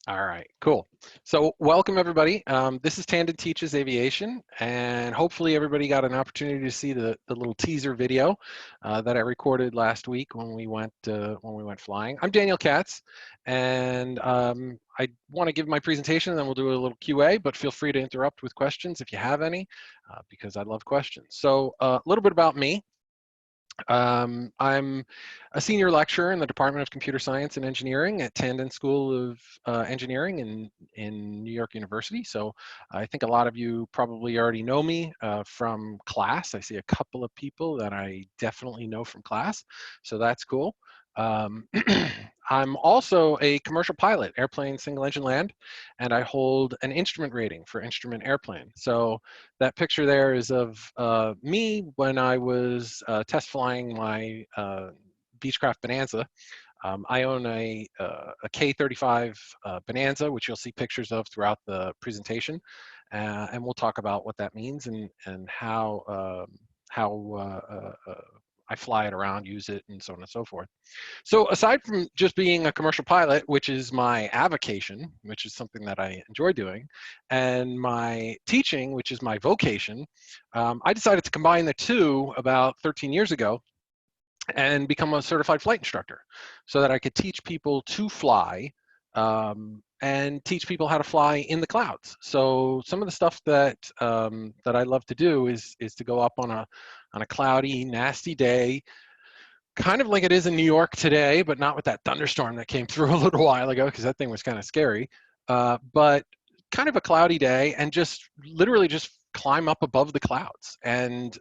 All right, cool. So welcome everybody. This is Tandon Teaches Aviation, and hopefully everybody got an opportunity to see the little teaser video that I recorded last week when we went flying. I'm Daniel Katz, and I want to give my presentation, and then we'll do a little QA. But feel free to interrupt with questions if you have any, because I love questions. So a little bit about me. I'm a senior lecturer in the Department of Computer Science and Engineering at Tandon School of Engineering in New York University. So I think a lot of you probably already know me from class. I see a couple of people that I definitely know from class, so that's cool. Um, I'm also a commercial pilot, airplane single engine land, and I hold an instrument rating for instrument airplane. So that picture there is of me when I was test flying my Beechcraft Bonanza. I own a K-35 Bonanza, which you'll see pictures of throughout the presentation, and we'll talk about what that means and how I fly it around, use it, and so on and so forth. So aside from just being a commercial pilot, which is my avocation, which is something that I enjoy doing, and my teaching, which is my vocation, I decided to combine the two about 13 years ago and become a certified flight instructor so that I could teach people to fly and teach people how to fly in the clouds. So some of the stuff that I love to do is to go up on a cloudy, nasty day, kind of like it is in New York today, but not with that thunderstorm that came through a little while ago, because that thing was kind of scary. But kind of a cloudy day, and just literally just climb up above the clouds. And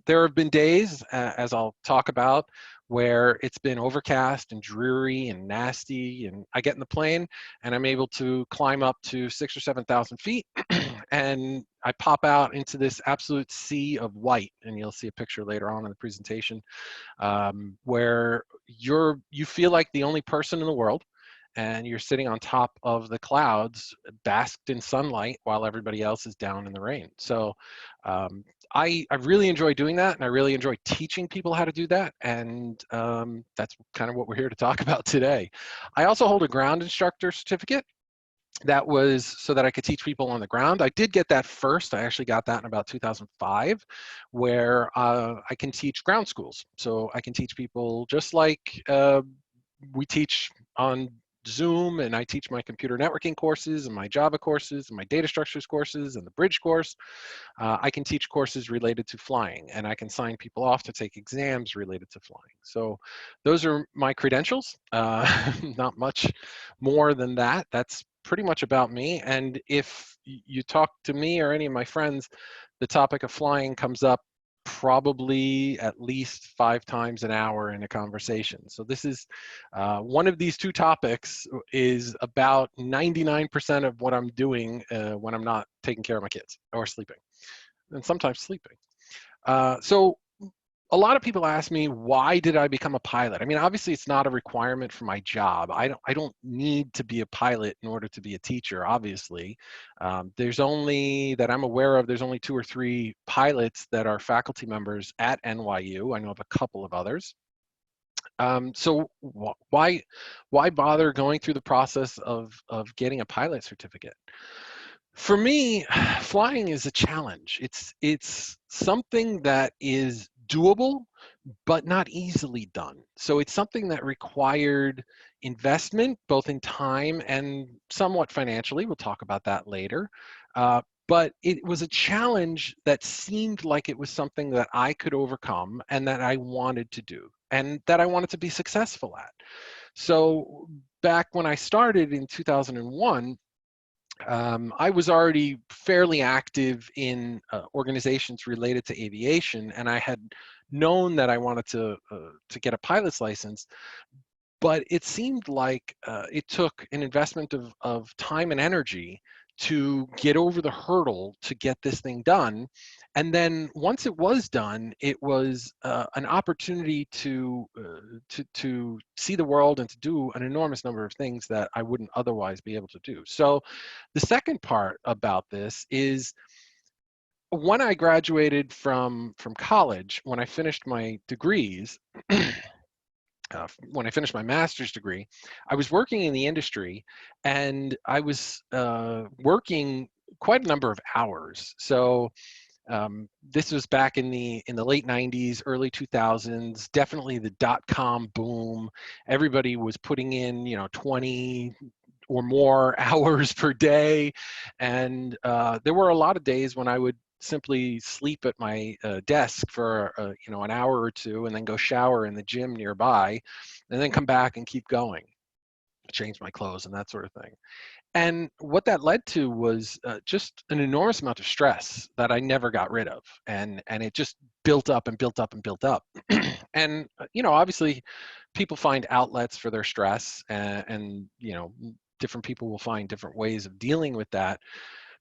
there have been days, as I'll talk about, where it's been overcast and dreary and nasty, and I get in the plane and I'm able to climb up to 6,000 or 7,000 feet and I pop out into this absolute sea of white, and you'll see a picture later on in the presentation, where you feel like the only person in the world, and you're sitting on top of the clouds, basked in sunlight, while everybody else is down in the rain. So I really enjoy doing that, and I really enjoy teaching people how to do that, and that's kind of what we're here to talk about today. I also hold a ground instructor certificate. That was so that I could teach people on the ground. I did get that first. I actually got that in about 2005, where I can teach ground schools. So I can teach people just like we teach on Zoom, and I teach my computer networking courses and my Java courses and my data structures courses and the bridge course. I can teach courses related to flying, and I can sign people off to take exams related to flying. So those are my credentials. Not much more than that. That's pretty much about me. And if you talk to me or any of my friends, the topic of flying comes up probably at least 5 times an hour in a conversation. So this is one of these two topics is about 99% of what I'm doing when I'm not taking care of my kids or sleeping, and sometimes sleeping. So a lot of people ask me, why did I become a pilot? I mean, obviously it's not a requirement for my job. I don't need to be a pilot in order to be a teacher, obviously. There's only, that I'm aware of, there's only 2 or 3 pilots that are faculty members at NYU. I know of a couple of others. So why bother going through the process of getting a pilot certificate? For me, flying is a challenge. It's something that is doable, but not easily done. So it's something that required investment, both in time and somewhat financially. We'll talk about that later. But it was a challenge that seemed like it was something that I could overcome and that I wanted to do and that I wanted to be successful at. So back when I started in 2001, I was already fairly active in organizations related to aviation, and I had known that I wanted to get a pilot's license, but it seemed like it took an investment of time and energy to get over the hurdle to get this thing done. And then once it was done, it was an opportunity to see the world and to do an enormous number of things that I wouldn't otherwise be able to do. So the second part about this is, when I graduated from college, when I finished my degrees, when I finished my master's degree, I was working in the industry, and I was working quite a number of hours. So this was back in the late 90s, early 2000s, definitely the dot-com boom. Everybody was putting in, 20 or more hours per day. And there were a lot of days when I would simply sleep at my desk for an hour or two, and then go shower in the gym nearby, and then come back and keep going, change my clothes and that sort of thing. And what that led to was just an enormous amount of stress that I never got rid of, and it just built up and built up and built up. And obviously, people find outlets for their stress, and different people will find different ways of dealing with that.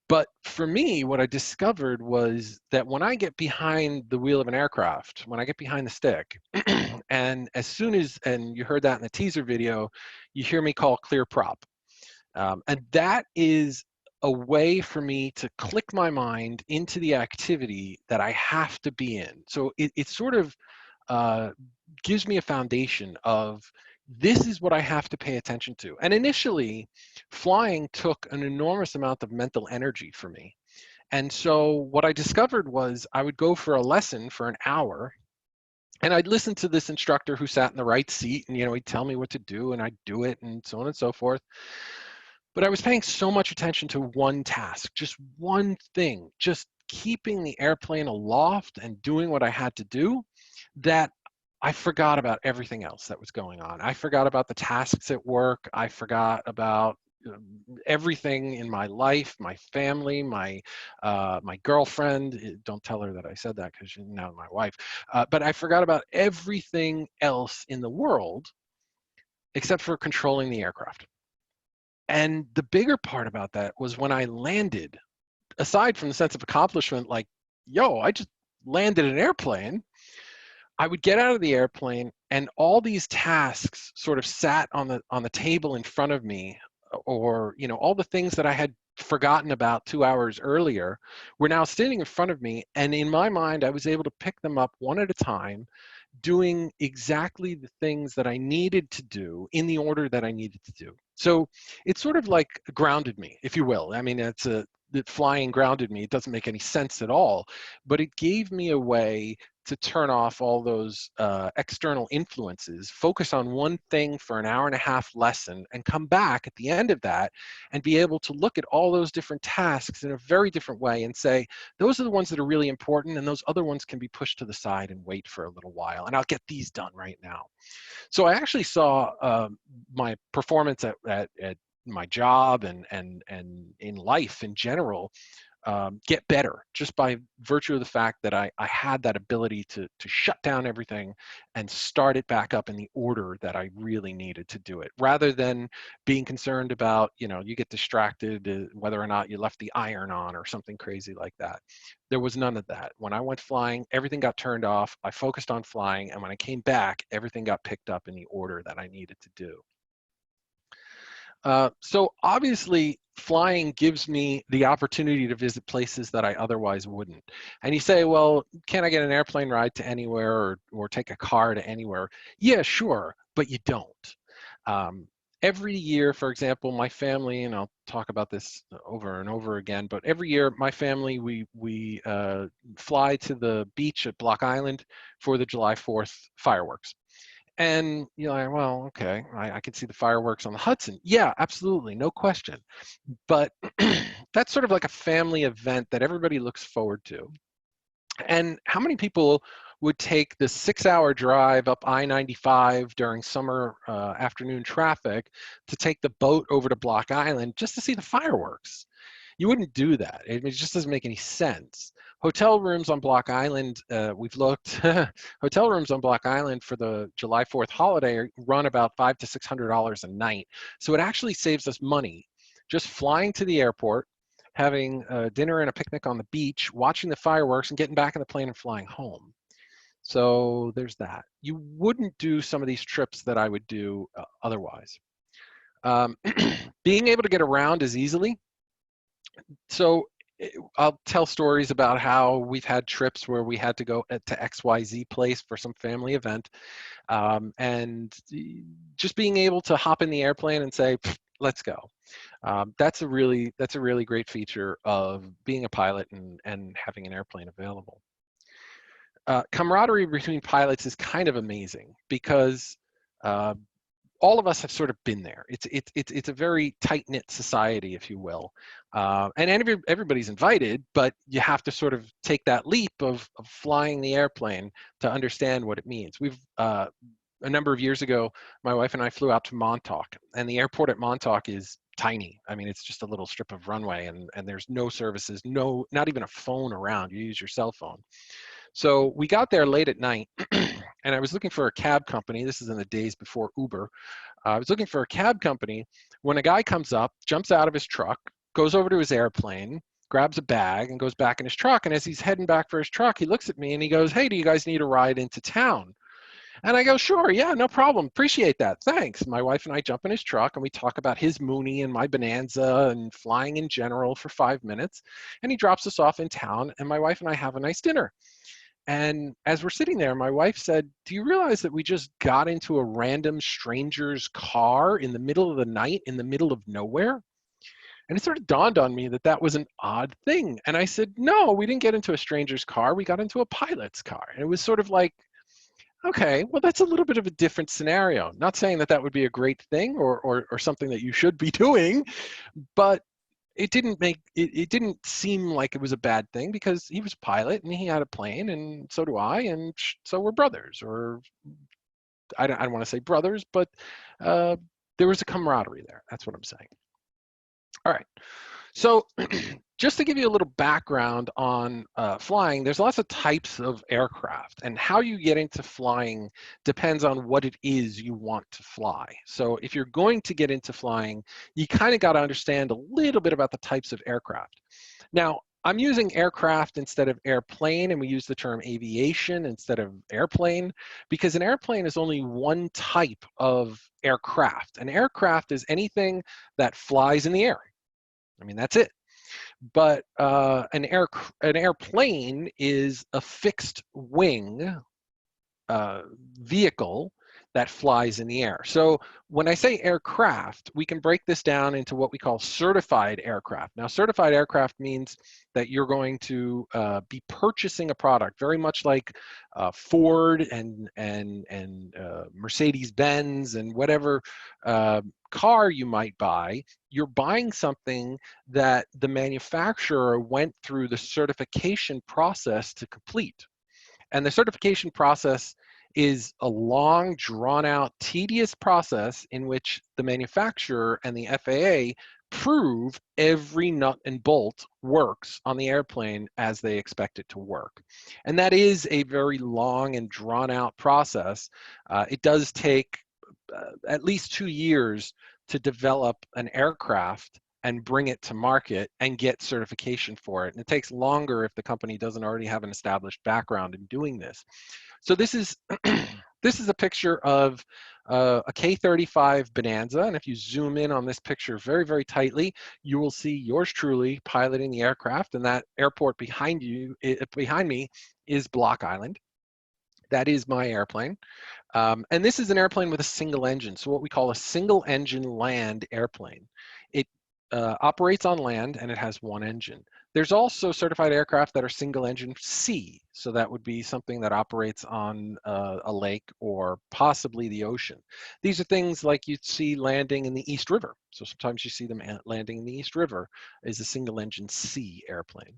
But for me, what I discovered was that when I get behind the wheel of an aircraft, when I get behind the stick, and as soon as, and you heard that in the teaser video, you hear me call clear prop. And that is a way for me to click my mind into the activity that I have to be in. So it sort of gives me a foundation of, this is what I have to pay attention to. And initially, flying took an enormous amount of mental energy for me. And so what I discovered was, I would go for a lesson for an hour, and I'd listen to this instructor who sat in the right seat, and he'd tell me what to do, and I'd do it, and so on and so forth. But I was paying so much attention to one task, just one thing, just keeping the airplane aloft and doing what I had to do, that I forgot about everything else that was going on. I forgot about the tasks at work. I forgot about everything in my life, my family, my girlfriend. Don't tell her that I said that, because she's now my wife. But I forgot about everything else in the world except for controlling the aircraft. And the bigger part about that was when I landed, aside from the sense of accomplishment, like, yo, I just landed an airplane, I would get out of the airplane, and all these tasks sort of sat on the table in front of me, or all the things that I had forgotten about 2 hours earlier were now sitting in front of me. And in my mind, I was able to pick them up one at a time, doing exactly the things that I needed to do in the order that I needed to do. So it sort of like grounded me, if you will. I mean, that flying grounded me. It doesn't make any sense at all, but it gave me a way to turn off all those external influences, focus on one thing for an hour and a half lesson, and come back at the end of that and be able to look at all those different tasks in a very different way and say, those are the ones that are really important, and those other ones can be pushed to the side and wait for a little while, and I'll get these done right now. So I actually saw my performance at my job and in life in general get better, just by virtue of the fact that I had that ability to shut down everything and start it back up in the order that I really needed to do it, rather than being concerned about, you get distracted whether or not you left the iron on or something crazy like that. There was none of that. When I went flying, everything got turned off. I focused on flying, and when I came back, everything got picked up in the order that I needed to do. So obviously, flying gives me the opportunity to visit places that I otherwise wouldn't. And you say, well, can I get an airplane ride to anywhere, or take a car to anywhere? Yeah, sure, but you don't. Every year, for example, my family, and I'll talk about this over and over again, but every year, my family, we fly to the beach at Block Island for the July 4th fireworks. And you're like, well, okay, I can see the fireworks on the Hudson. Yeah, absolutely, no question. But that's sort of like a family event that everybody looks forward to. And how many people would take the 6-hour drive up I-95 during summer afternoon traffic to take the boat over to Block Island just to see the fireworks? You wouldn't do that. It just doesn't make any sense. Hotel rooms on Block Island, we've looked, hotel rooms on Block Island for the July 4th holiday run about $500 to $600 a night. So it actually saves us money just flying to the airport, having dinner and a picnic on the beach, watching the fireworks, and getting back in the plane and flying home. So there's that. You wouldn't do some of these trips that I would do otherwise. Being able to get around as easily. So I'll tell stories about how we've had trips where we had to go to XYZ place for some family event, and just being able to hop in the airplane and say, let's go. That's a really great feature of being a pilot and having an airplane available. Camaraderie between pilots is kind of amazing because uh, all of us have sort of been there. It's a very tight-knit society, if you will, and everybody's invited, but you have to sort of take that leap of flying the airplane to understand what it means. We've a number of years ago, my wife and I flew out to Montauk, and the airport at Montauk is tiny. I mean, it's just a little strip of runway, and there's no services, not even a phone around. You use your cell phone. So we got there late at night, and I was looking for a cab company. This is in the days before Uber. I was looking for a cab company when a guy comes up, jumps out of his truck, goes over to his airplane, grabs a bag, and goes back in his truck. And as he's heading back for his truck, he looks at me and he goes, "Hey, do you guys need a ride into town?" And I go, "Sure, yeah, no problem. Appreciate that. Thanks." My wife and I jump in his truck and we talk about his Mooney and my Bonanza and flying in general for 5 minutes. And he drops us off in town, and my wife and I have a nice dinner. And as we're sitting there, my wife said, "Do you realize that we just got into a random stranger's car in the middle of the night, in the middle of nowhere?" And it sort of dawned on me that that was an odd thing. And I said, "No, we didn't get into a stranger's car. We got into a pilot's car." And it was sort of like, okay, well, that's a little bit of a different scenario. Not saying that that would be a great thing or something that you should be doing, but it didn't seem like it was a bad thing because he was a pilot and he had a plane and so do I, and so we're brothers. Or I don't want to say brothers, but uh, there was a camaraderie there. That's what I'm saying. All right. So just to give you a little background on flying, there's lots of types of aircraft, and how you get into flying depends on what it is you want to fly. So if you're going to get into flying, you kind of got to understand a little bit about the types of aircraft. Now, I'm using aircraft instead of airplane, and we use the term aviation instead of airplane, because an airplane is only one type of aircraft. An aircraft is anything that flies in the air. I mean, that's it. But an airplane is a fixed wing vehicle that flies in the air. So when I say aircraft, we can break this down into what we call certified aircraft. Now, certified aircraft means that you're going to be purchasing a product, very much like Ford and Mercedes-Benz and whatever car you might buy. You're buying something that the manufacturer went through the certification process to complete. And the certification process is a long, drawn out, tedious process in which the manufacturer and the FAA prove every nut and bolt works on the airplane as they expect it to work. And that is a very long and drawn out process. It does take at least 2 years to develop an aircraft and bring it to market and get certification for it. And it takes longer if the company doesn't already have an established background in doing this. So this is this is a picture of a K-35 Bonanza, and if you zoom in on this picture very, very tightly, you will see yours truly piloting the aircraft, and that airport behind behind me is Block Island. That is my airplane. And this is an airplane with a single engine, so what we call a single engine land airplane. It operates on land and it has one engine. There's also certified aircraft that are single engine C, so that would be something that operates on a lake or possibly the ocean. These are things like you'd see landing in the East River. So sometimes you see them landing in the East River is a single engine C airplane.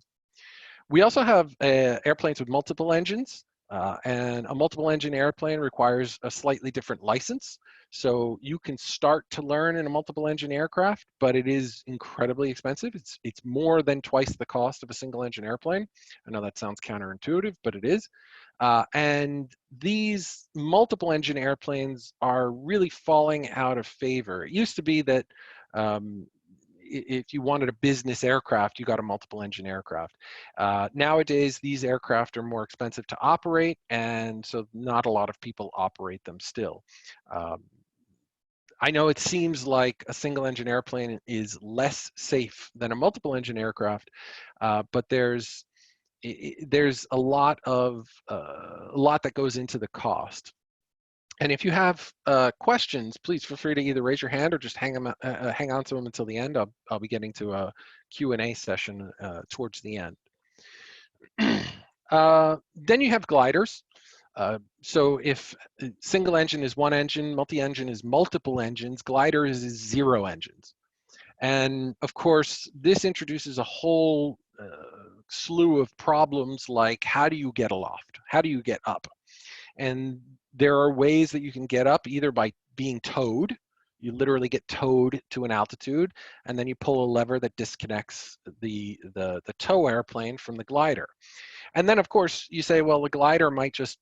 We also have airplanes with multiple engines. And a multiple engine airplane requires a slightly different license. So you can start to learn in a multiple engine aircraft, but it is incredibly expensive. It's more than twice the cost of a single engine airplane. I know that sounds counterintuitive, but it is. And these multiple engine airplanes are really falling out of favor. It used to be that if you wanted a business aircraft, you got a multiple engine aircraft. Nowadays, these aircraft are more expensive to operate, and so not a lot of people operate them still. Um, I know it seems like a single engine airplane is less safe than a multiple engine aircraft, but there's a lot that goes into the cost. And if you have questions, please feel free to either raise your hand or just hang on to them until the end. I'll be getting to a Q&A session towards the end. Then you have gliders. So if single engine is one engine, multi-engine is multiple engines, gliders is zero engines. And of course, this introduces a whole slew of problems like how do you get aloft? How do you get up? And there are ways that you can get up either by being towed. You literally get towed to an altitude, and then you pull a lever that disconnects the tow airplane from the glider. And then, of course, you say, well, the glider might just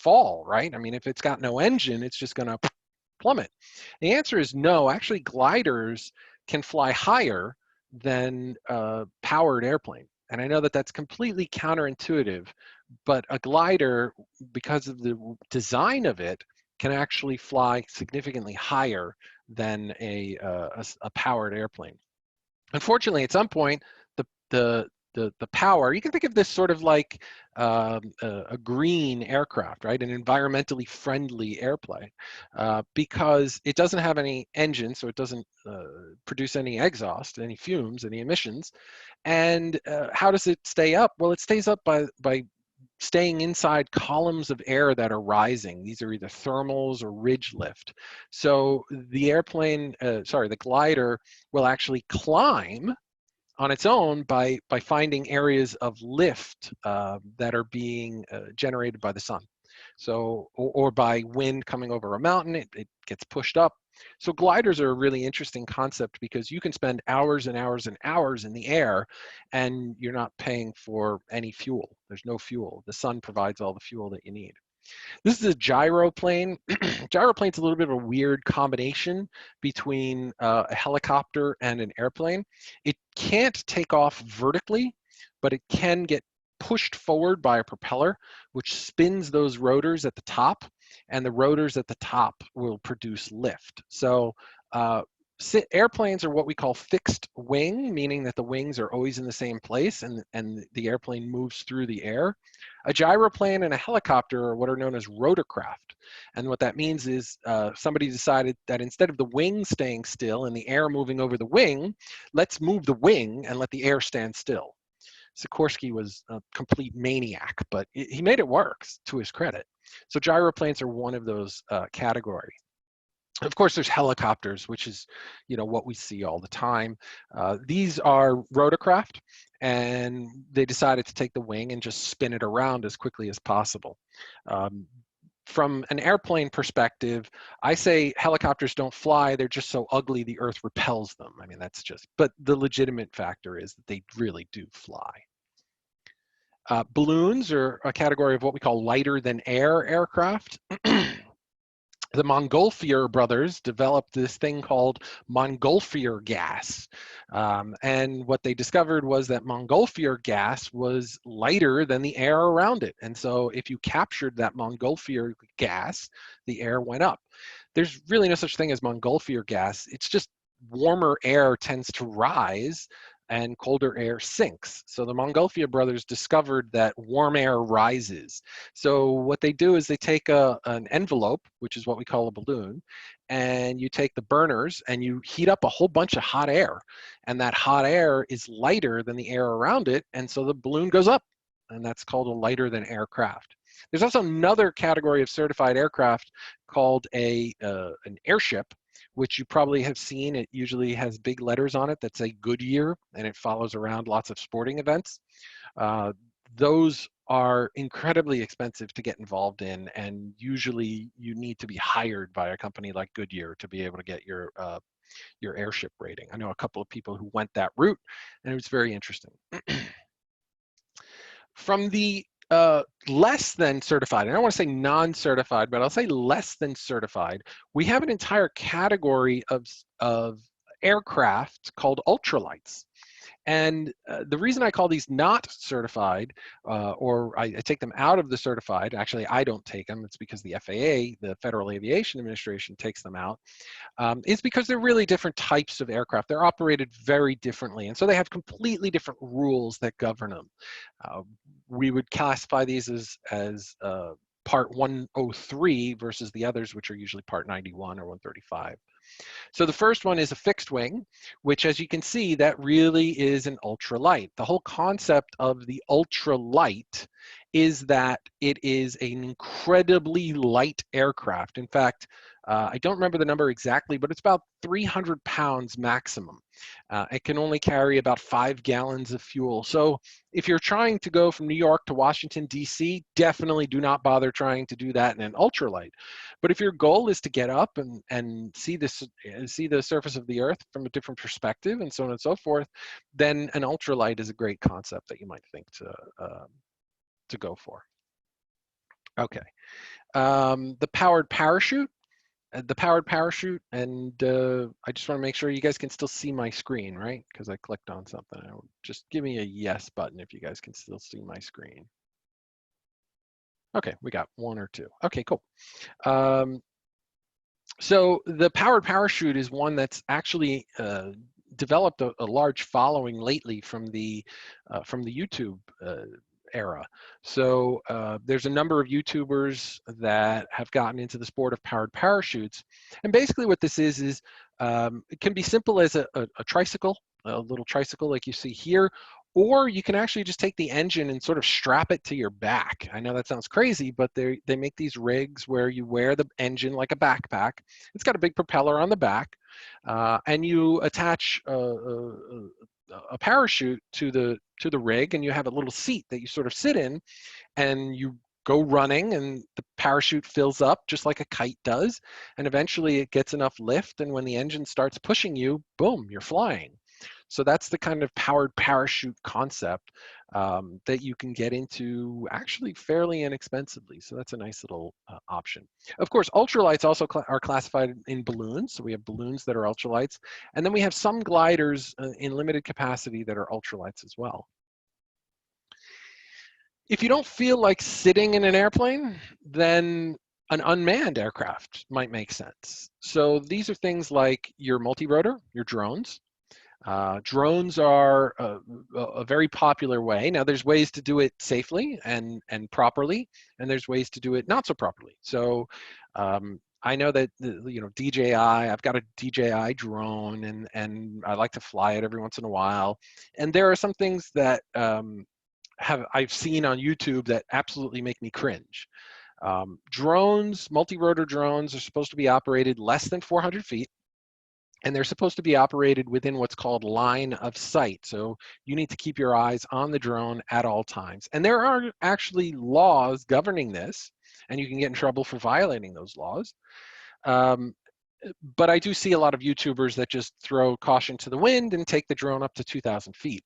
fall, right? I mean, if it's got no engine, it's just going to plummet. The answer is no. Actually, gliders can fly higher than a powered airplane. And I know that that's completely counterintuitive, but a glider, because of the design of it, can actually fly significantly higher than a powered airplane. Unfortunately, at some point, the the the power, you can think of this sort of like a green aircraft, right? An environmentally friendly airplane, because it doesn't have any engine, so it doesn't produce any exhaust, any fumes, any emissions. And how does it stay up? Well, it stays up by staying inside columns of air that are rising. These are either thermals or ridge lift. So the the glider will actually climb on its own by finding areas of lift that are being generated by the sun. So, or by wind coming over a mountain, it gets pushed up. So gliders are a really interesting concept because you can spend hours and hours and hours in the air and you're not paying for any fuel. There's no fuel. The sun provides all the fuel that you need. This is a gyroplane. Gyroplane's a little bit of a weird combination between a helicopter and an airplane. It can't take off vertically, but it can get pushed forward by a propeller, which spins those rotors at the top, and the rotors at the top will produce lift. So airplanes are what we call fixed wing, meaning that the wings are always in the same place and the airplane moves through the air. A gyroplane and a helicopter are what are known as rotorcraft. And what that means is somebody decided that instead of the wing staying still and the air moving over the wing, let's move the wing and let the air stand still. Sikorsky was a complete maniac, but he made it work, to his credit. So gyroplanes are one of those categories. Of course, there's helicopters, which is, what we see all the time. These are rotorcraft, and they decided to take the wing and just spin it around as quickly as possible. From an airplane perspective, I say helicopters don't fly. They're just so ugly, the earth repels them. I mean, but the legitimate factor is that they really do fly. Balloons are a category of what we call lighter than air aircraft. The Montgolfier brothers developed this thing called Montgolfier gas. And what they discovered was that Montgolfier gas was lighter than the air around it. And so if you captured that Montgolfier gas, the air went up. There's really no such thing as Montgolfier gas. It's just warmer air tends to rise and colder air sinks. So the Montgolfier brothers discovered that warm air rises. So what they do is they take an envelope, which is what we call a balloon, and you take the burners and you heat up a whole bunch of hot air. And that hot air is lighter than the air around it, and so the balloon goes up. And that's called a lighter than aircraft. There's also another category of certified aircraft called an airship, which you probably have seen. It usually has big letters on it that say Goodyear, and it follows around lots of sporting events. Those are incredibly expensive to get involved in, and usually you need to be hired by a company like Goodyear to be able to get your airship rating. I know a couple of people who went that route, and it was very interesting. From the less than certified, and I don't want to say non-certified, but I'll say less than certified, we have an entire category of aircraft called ultralights. And the reason I call these not certified, or I take them out of the certified, actually I don't take them, it's because the FAA, the Federal Aviation Administration, takes them out, is because they're really different types of aircraft. They're operated very differently, and so they have completely different rules that govern them. Uh, we would classify these as Part 103 versus the others, which are usually Part 91 or 135. So the first one is a fixed wing, which, as you can see, that really is an ultralight. The whole concept of the ultralight is that it is an incredibly light aircraft. In fact, I don't remember the number exactly, but it's about 300 pounds maximum. It can only carry about 5 gallons of fuel. So if you're trying to go from New York to Washington, D.C., definitely do not bother trying to do that in an ultralight. But if your goal is to get up and see the surface of the Earth from a different perspective and so on and so forth, then an ultralight is a great concept that you might think to go for. Okay, the powered parachute. The powered parachute, and I just want to make sure you guys can still see my screen, right? Because I clicked on something. Just give me a yes button if you guys can still see my screen. Okay, we got 1 or 2. Okay, cool. So the powered parachute is one that's actually developed a large following lately from the YouTube era. So there's a number of YouTubers that have gotten into the sport of powered parachutes, and basically what this is it can be simple as a tricycle, a little tricycle like you see here, or you can actually just take the engine and sort of strap it to your back. I know that sounds crazy, but they make these rigs where you wear the engine like a backpack. It's got a big propeller on the back, and you attach a parachute to the rig, and you have a little seat that you sort of sit in, and you go running, and the parachute fills up just like a kite does, and eventually it gets enough lift, and when the engine starts pushing you, boom, you're flying. So that's the kind of powered parachute concept that you can get into actually fairly inexpensively. So that's a nice little option. Of course, ultralights also are classified in balloons. So we have balloons that are ultralights. And then we have some gliders in limited capacity that are ultralights as well. If you don't feel like sitting in an airplane, then an unmanned aircraft might make sense. So these are things like your multi-rotor, your drones. Drones are a very popular way. Now, there's ways to do it safely and properly, and there's ways to do it not so properly. So I know that DJI. I've got a DJI drone, and I like to fly it every once in a while. And there are some things that I've seen on YouTube that absolutely make me cringe. Drones, multi-rotor drones, are supposed to be operated less than 400 feet. And they're supposed to be operated within what's called line of sight. So you need to keep your eyes on the drone at all times. And there are actually laws governing this, and you can get in trouble for violating those laws. But I do see a lot of YouTubers that just throw caution to the wind and take the drone up to 2,000 feet.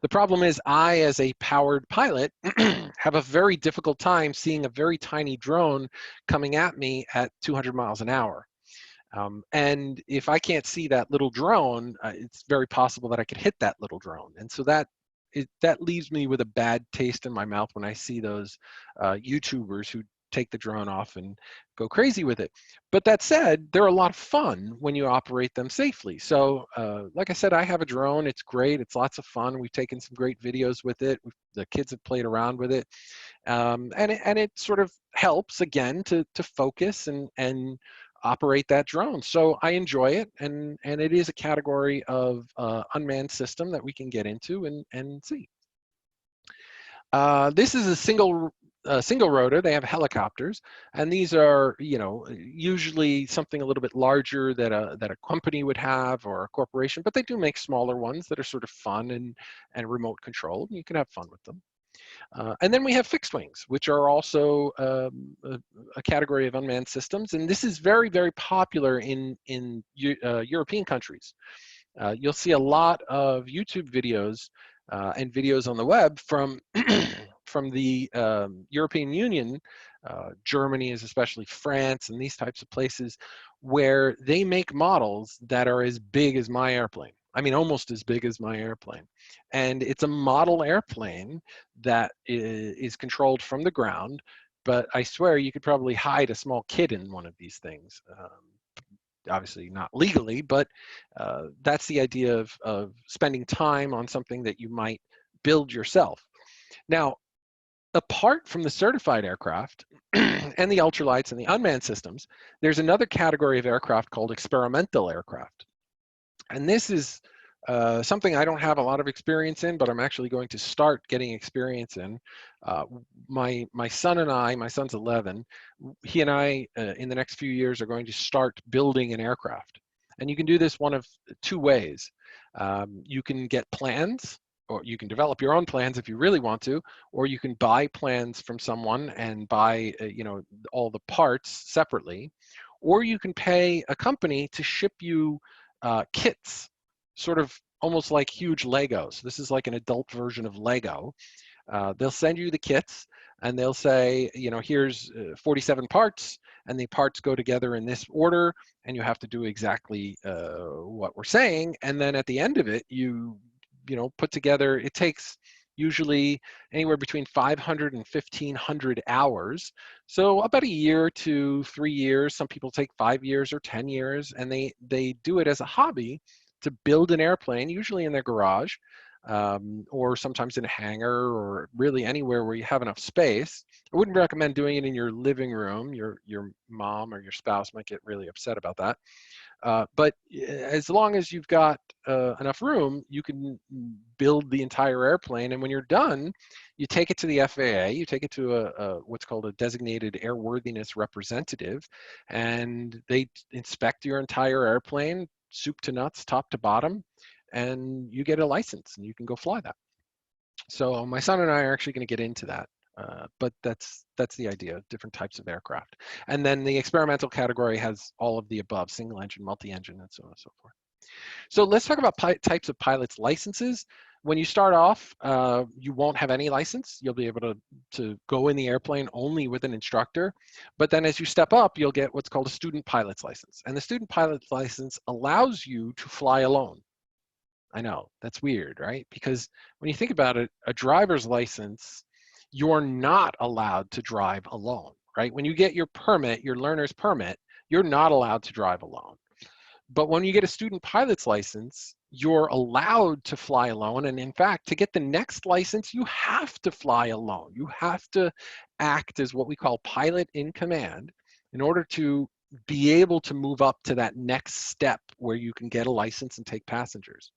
The problem is I, as a powered pilot, have a very difficult time seeing a very tiny drone coming at me at 200 miles an hour. And if I can't see that little drone, it's very possible that I could hit that little drone. And so that leaves me with a bad taste in my mouth when I see those YouTubers who take the drone off and go crazy with it. But that said, they're a lot of fun when you operate them safely. So like I said, I have a drone. It's great. It's lots of fun. We've taken some great videos with it. The kids have played around with it. And it sort of helps, again, to focus and operate that drone. So I enjoy it, and it is a category of unmanned system that we can get into and see. This is a single rotor. They have helicopters, and these are usually something a little bit larger that a company would have, or a corporation, but they do make smaller ones that are sort of fun and remote controlled, and you can have fun with them. And then we have fixed wings, which are also a category of unmanned systems. And this is very, very popular in European countries. You'll see a lot of YouTube videos and videos on the web from, from the European Union. Germany is especially, France, and these types of places where they make models that are as big as my airplane. I mean, almost as big as my airplane. And it's a model airplane that is controlled from the ground, but I swear you could probably hide a small kid in one of these things. Obviously not legally, but that's the idea of spending time on something that you might build yourself. Now, apart from the certified aircraft and the ultralights and the unmanned systems, there's another category of aircraft called experimental aircraft. And this is something I don't have a lot of experience in, but I'm actually going to start getting experience in. My son and I, my son's 11, he and I in the next few years are going to start building an aircraft. And you can do this one of two ways. You can get plans, or you can develop your own plans if you really want to, or you can buy plans from someone and buy all the parts separately, or you can pay a company to ship you kits, sort of almost like huge Legos. This is like an adult version of Lego. They'll send you the kits and they'll say, here's 47 parts, and the parts go together in this order, and you have to do exactly what we're saying. And then at the end of it, you put together, it takes usually anywhere between 500 and 1,500 hours. So about a year to 3 years. Some people take 5 years or 10 years, and they do it as a hobby to build an airplane, usually in their garage, or sometimes in a hangar, or really anywhere where you have enough space. I wouldn't recommend doing it in your living room. Your mom or your spouse might get really upset about that. But as long as you've got enough room, you can build the entire airplane. And when you're done, you take it to the FAA, you take it to what's called a designated airworthiness representative, and they inspect your entire airplane, soup to nuts, top to bottom, and you get a license and you can go fly that. So my son and I are actually going to get into that. But that's the idea, different types of aircraft. And then the experimental category has all of the above, single engine, multi-engine, and so on and so forth. So let's talk about types of pilots' licenses. When you start off, you won't have any license. You'll be able to go in the airplane only with an instructor. But then as you step up, you'll get what's called a student pilot's license. And the student pilot's license allows you to fly alone. I know, that's weird, right? Because when you think about it, a driver's license, you're not allowed to drive alone, right? When you get your permit, your learner's permit, you're not allowed to drive alone. But when you get a student pilot's license, you're allowed to fly alone. And in fact, to get the next license, you have to fly alone. You have to act as what we call pilot in command in order to be able to move up to that next step where you can get a license and take passengers.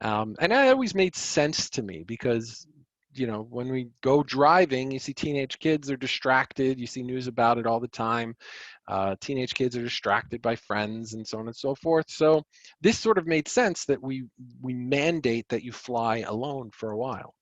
And that always made sense to me because, when we go driving, you see teenage kids are distracted. You see news about it all the time. Teenage kids are distracted by friends and so on and so forth. So this sort of made sense that we mandate that you fly alone for a while.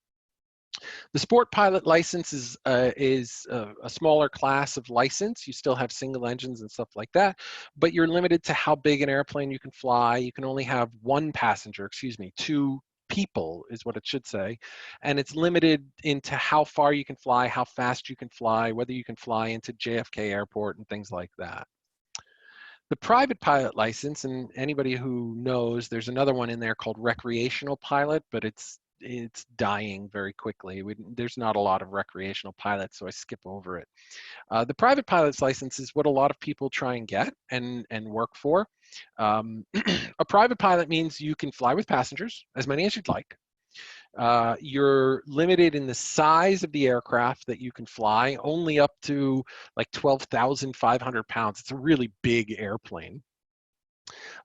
The sport pilot license is a smaller class of license. You still have single engines and stuff like that, but you're limited to how big an airplane you can fly. You can only have one passenger, two people is what it should say. And it's limited into how far you can fly, how fast you can fly, whether you can fly into JFK Airport and things like that. The private pilot license, and anybody who knows, there's another one in there called recreational pilot, but it's dying very quickly. There's not a lot of recreational pilots, so I skip over it. The private pilot's license is what a lot of people try and get and work for. A private pilot means you can fly with passengers, as many as you'd like. You're limited in the size of the aircraft that you can fly, only up to like 12,500 pounds. It's a really big airplane.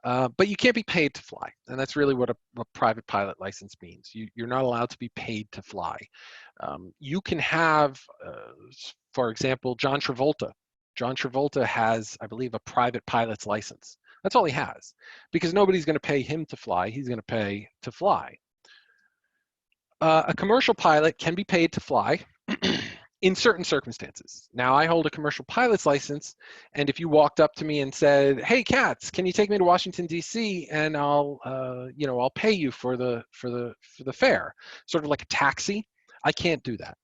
But you can't be paid to fly, and that's really what a private pilot license means. You're not allowed to be paid to fly. You can have, for example, John Travolta. John Travolta has, I believe, a private pilot's license. That's all he has, because nobody's going to pay him to fly. He's going to pay to fly. A commercial pilot can be paid to fly in certain circumstances. Now, I hold a commercial pilot's license, and if you walked up to me and said, "Hey, Katz, can you take me to Washington D.C. and I'll pay you for the fare," sort of like a taxi, I can't do that.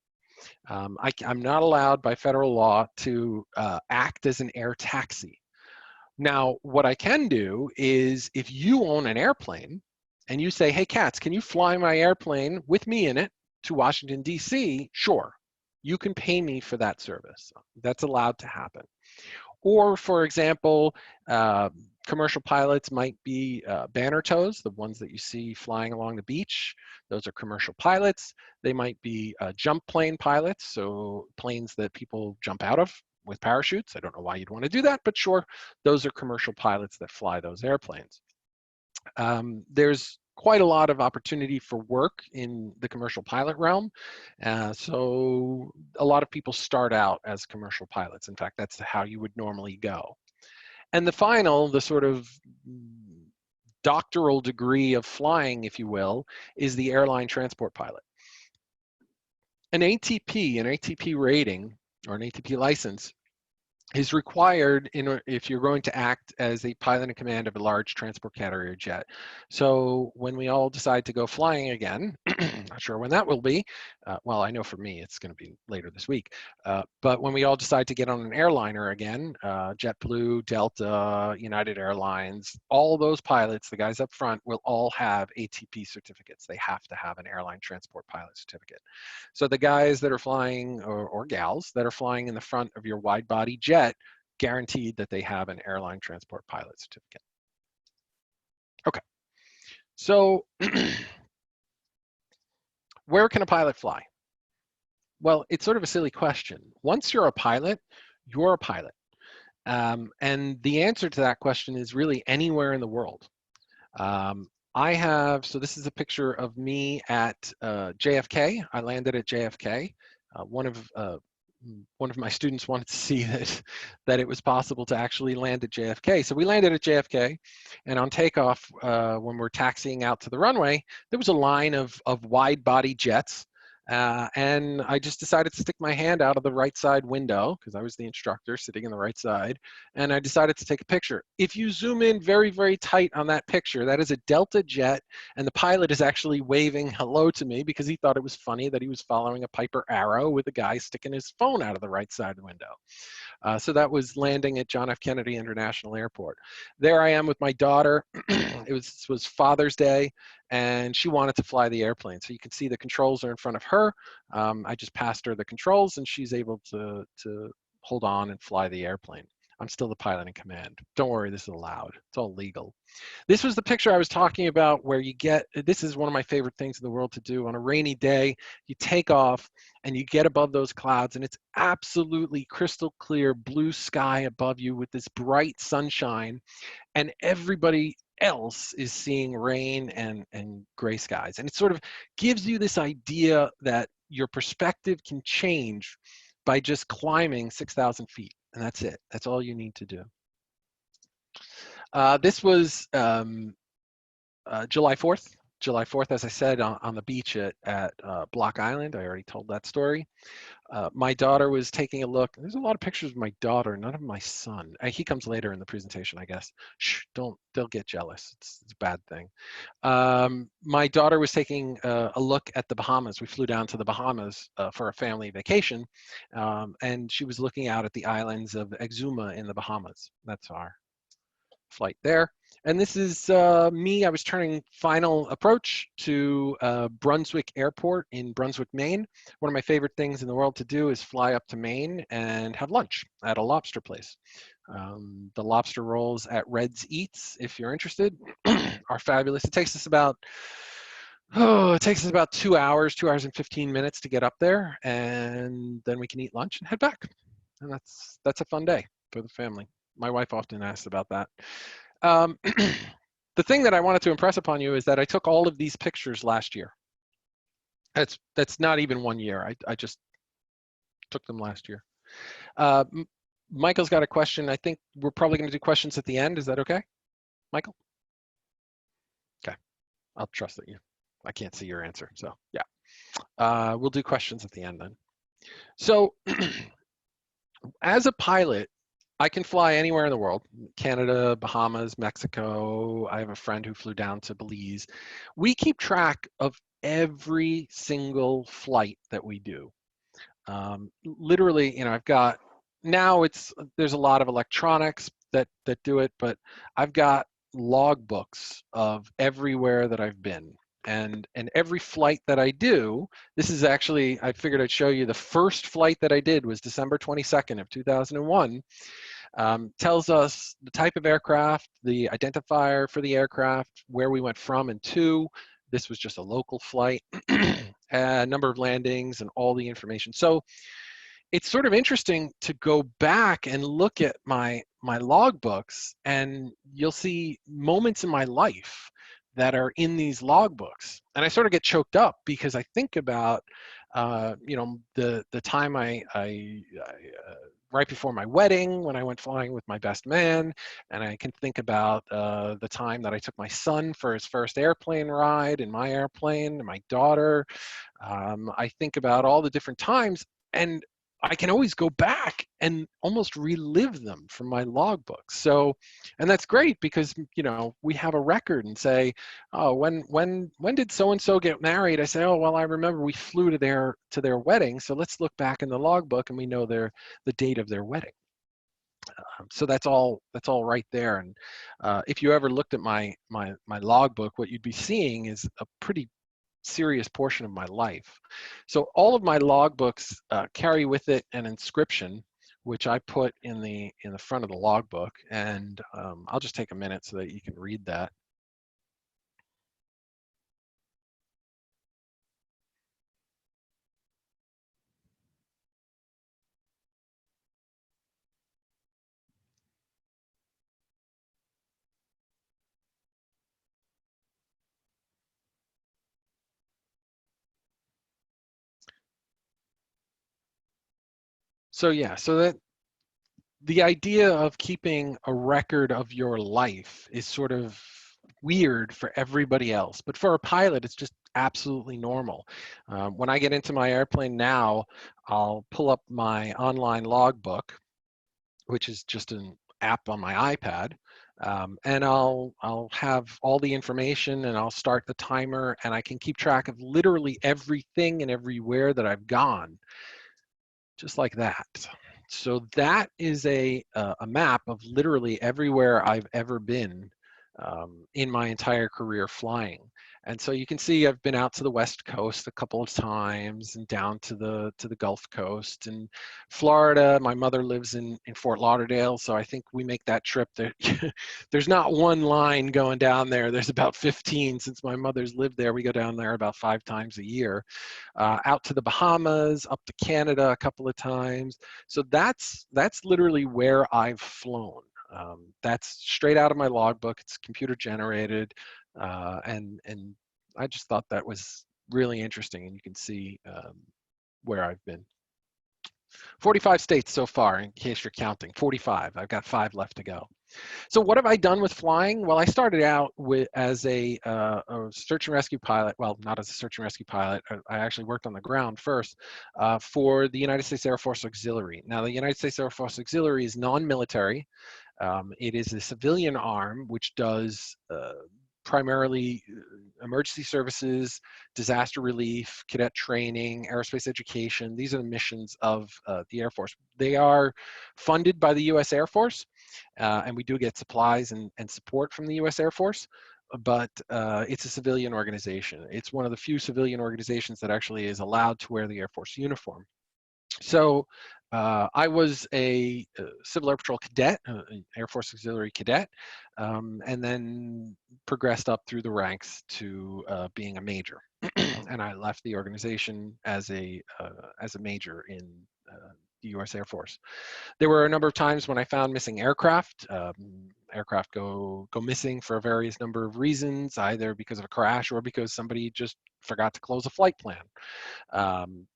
I'm not allowed by federal law to act as an air taxi. Now, what I can do is, if you own an airplane and you say, hey, Katz, can you fly my airplane with me in it to Washington, D.C.? Sure. You can pay me for that service. That's allowed to happen. Or, for example, commercial pilots might be banner tows, the ones that you see flying along the beach. Those are commercial pilots. They might be jump plane pilots, so planes that people jump out of with parachutes. I don't know why you'd want to do that, but sure, those are commercial pilots that fly those airplanes. There's quite a lot of opportunity for work in the commercial pilot realm. So a lot of people start out as commercial pilots. In fact, that's how you would normally go. And the final, the sort of doctoral degree of flying, if you will, is the airline transport pilot. An ATP rating, or an ATP license, is required if you're going to act as a pilot in command of a large transport carrier jet. So when we all decide to go flying again, not sure when that will be. Well, I know for me it's going to be later this week. But when we all decide to get on an airliner again, JetBlue, Delta, United Airlines, all those pilots, the guys up front, will all have ATP certificates. They have to have an airline transport pilot certificate. So the guys that are flying, or gals that are flying in the front of your wide body jet, guaranteed that they have an airline transport pilot certificate. Okay, so where can a pilot fly? Well, it's sort of a silly question. Once you're a pilot, you're a pilot. And the answer to that question is really anywhere in the world. So this is a picture of me at JFK. I landed at JFK. One of my students wanted to see that it was possible to actually land at JFK. So we landed at JFK, and on takeoff, when we're taxiing out to the runway, there was a line of wide body jets. And I just decided to stick my hand out of the right side window, because I was the instructor sitting in the right side, and I decided to take a picture. If you zoom in very, very tight on that picture, that is a Delta jet, and the pilot is actually waving hello to me because he thought it was funny that he was following a Piper Arrow with a guy sticking his phone out of the right side of the window. So that was landing at John F. Kennedy International Airport. There I am with my daughter. It was Father's Day, and she wanted to fly the airplane. So you can see the controls are in front of her. I just passed her the controls, and she's able to hold on and fly the airplane. I'm still the pilot in command. Don't worry, this is allowed. It's all legal. This was the picture I was talking about where this is one of my favorite things in the world to do. On a rainy day, you take off and you get above those clouds, and it's absolutely crystal clear blue sky above you with this bright sunshine, and everybody else is seeing rain and gray skies. And it sort of gives you this idea that your perspective can change by just climbing 6,000 feet. And that's it. That's all you need to do. This was July 4th. July 4th, as I said, on the beach at Block Island. I already told that story. My daughter was taking a look. There's a lot of pictures of my daughter, none of my son. He comes later in the presentation, I guess. Shh, they'll get jealous. It's a bad thing. My daughter was taking a look at the Bahamas. We flew down to the Bahamas for a family vacation, and she was looking out at the islands of Exuma in the Bahamas. That's our flight there. And this is me. I was turning final approach to Brunswick Airport in Brunswick, Maine. One of my favorite things in the world to do is fly up to Maine and have lunch at a lobster place. The lobster rolls at Red's Eats, if you're interested, are fabulous. It takes us about 2 hours, 2 hours and 15 minutes to get up there, and then we can eat lunch and head back. And that's a fun day for the family. My wife often asks about that. The thing that I wanted to impress upon you is that I took all of these pictures last year. That's not even 1 year. I just took them last year. Michael's got a question. I think we're probably going to do questions at the end. Is that okay, Michael? Okay. I'll trust that I can't see your answer. So yeah, we'll do questions at the end then. So as a pilot, I can fly anywhere in the world, Canada, Bahamas, Mexico. I have a friend who flew down to Belize. We keep track of every single flight that we do. Literally, I've got, now there's a lot of electronics that do it, but I've got logbooks of everywhere that I've been. And every flight that I do, this is actually, I figured I'd show you the first flight that I did was December 22nd of 2001. Tells us the type of aircraft, the identifier for the aircraft, where we went from and to. This was just a local flight, a number of landings, and all the information. So it's sort of interesting to go back and look at my logbooks, and you'll see moments in my life that are in these logbooks. And I sort of get choked up because I think about, the time right before my wedding when I went flying with my best man, and I can think about the time that I took my son for his first airplane ride in my airplane, and my daughter. I think about all the different times, and I can always go back and almost relive them from my logbook. So, and that's great because we have a record and say, oh, when did so and so get married? I say, oh, well, I remember we flew to their wedding. So let's look back in the logbook and we know the date of their wedding. So that's all right there. And if you ever looked at my logbook, what you'd be seeing is a pretty serious portion of my life. So all of my logbooks carry with it an inscription, which I put in the front of the logbook, and I'll just take a minute so that you can read that. So yeah, so that the idea of keeping a record of your life is sort of weird for everybody else, but for a pilot, it's just absolutely normal. When I get into my airplane now, I'll pull up my online logbook, which is just an app on my iPad, and I'll have all the information, and I'll start the timer, and I can keep track of literally everything and everywhere that I've gone, just like that. So that is a map of literally everywhere I've ever been in my entire career flying. And so you can see I've been out to the West Coast a couple of times and down to the Gulf Coast and Florida. My mother lives in Fort Lauderdale, so I think we make that trip there. There's not one line going down there. There's about 15 since my mother's lived there. We go down there about 5 times a year. Out to the Bahamas, up to Canada a couple of times. So that's literally where I've flown. That's straight out of my logbook. It's computer generated, and I just thought that was really interesting. And you can see where I've been. 45 states so far, in case you're counting. 45. I've got 5 left to go. So what have I done with flying? Well, I started out as a search and rescue pilot. Well, not as a search and rescue pilot. I actually worked on the ground first for the United States Air Force Auxiliary. Now, the United States Air Force Auxiliary is non-military. It is a civilian arm which does primarily emergency services, disaster relief, cadet training, aerospace education. These are the missions of the Air Force. They are funded by the U.S. Air Force, and we do get supplies and support from the U.S. Air Force, but it's a civilian organization. It's one of the few civilian organizations that actually is allowed to wear the Air Force uniform. So I was a Civil Air Patrol cadet, an Air Force Auxiliary cadet, and then progressed up through the ranks to being a major. And I left the organization as a major in the U.S. Air Force. There were a number of times when I found missing aircraft. Aircraft go missing for a various number of reasons, either because of a crash or because somebody just forgot to close a flight plan.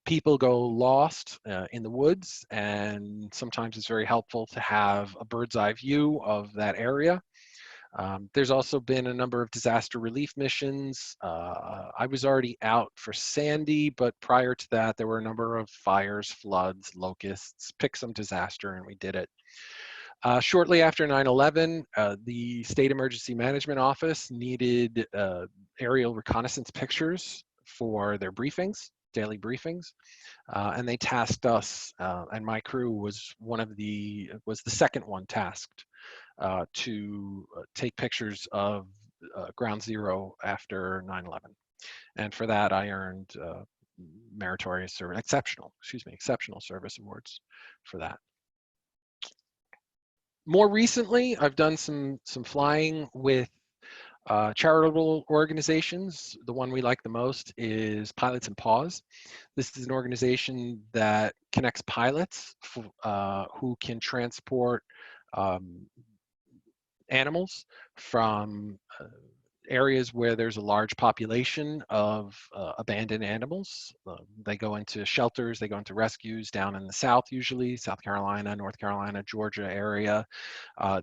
People go lost in the woods, and sometimes it's very helpful to have a bird's eye view of that area. There's also been a number of disaster relief missions. I was already out for Sandy, but prior to that, there were a number of fires, floods, locusts, pick some disaster, and we did it. Shortly after 9/11, the State Emergency Management Office needed aerial reconnaissance pictures for their briefings, daily briefings, and they tasked us, and my crew was the second one tasked to take pictures of Ground Zero after 9/11. And for that, I earned meritorious or exceptional service awards for that. More recently, I've done some flying with charitable organizations. The one we like the most is Pilots and Paws. This is an organization that connects pilots who can transport um, animals from areas where there's a large population of abandoned animals. They go into shelters, they go into rescues down in the South, usually South Carolina, North Carolina, Georgia area.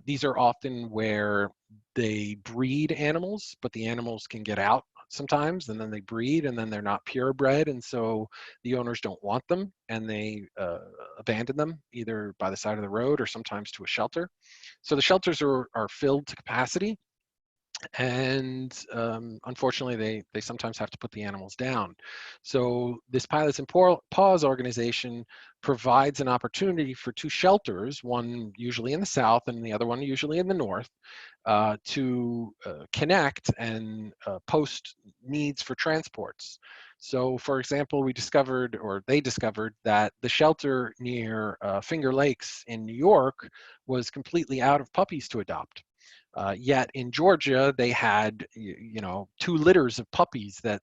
These are often where they breed animals, but the animals can get out sometimes, and then they breed, and then they're not purebred, and so the owners don't want them, and they abandon them either by the side of the road or sometimes to a shelter. So the shelters are filled to capacity, and unfortunately they sometimes have to put the animals down. So this Pilots and Paws organization provides an opportunity for two shelters, one usually in the south and the other one usually in the north, to connect and post needs for transports. So for example, we discovered, or they discovered, that the shelter near Finger Lakes in New York was completely out of puppies to adopt. Yet in Georgia, they had, you know, 2 litters of puppies that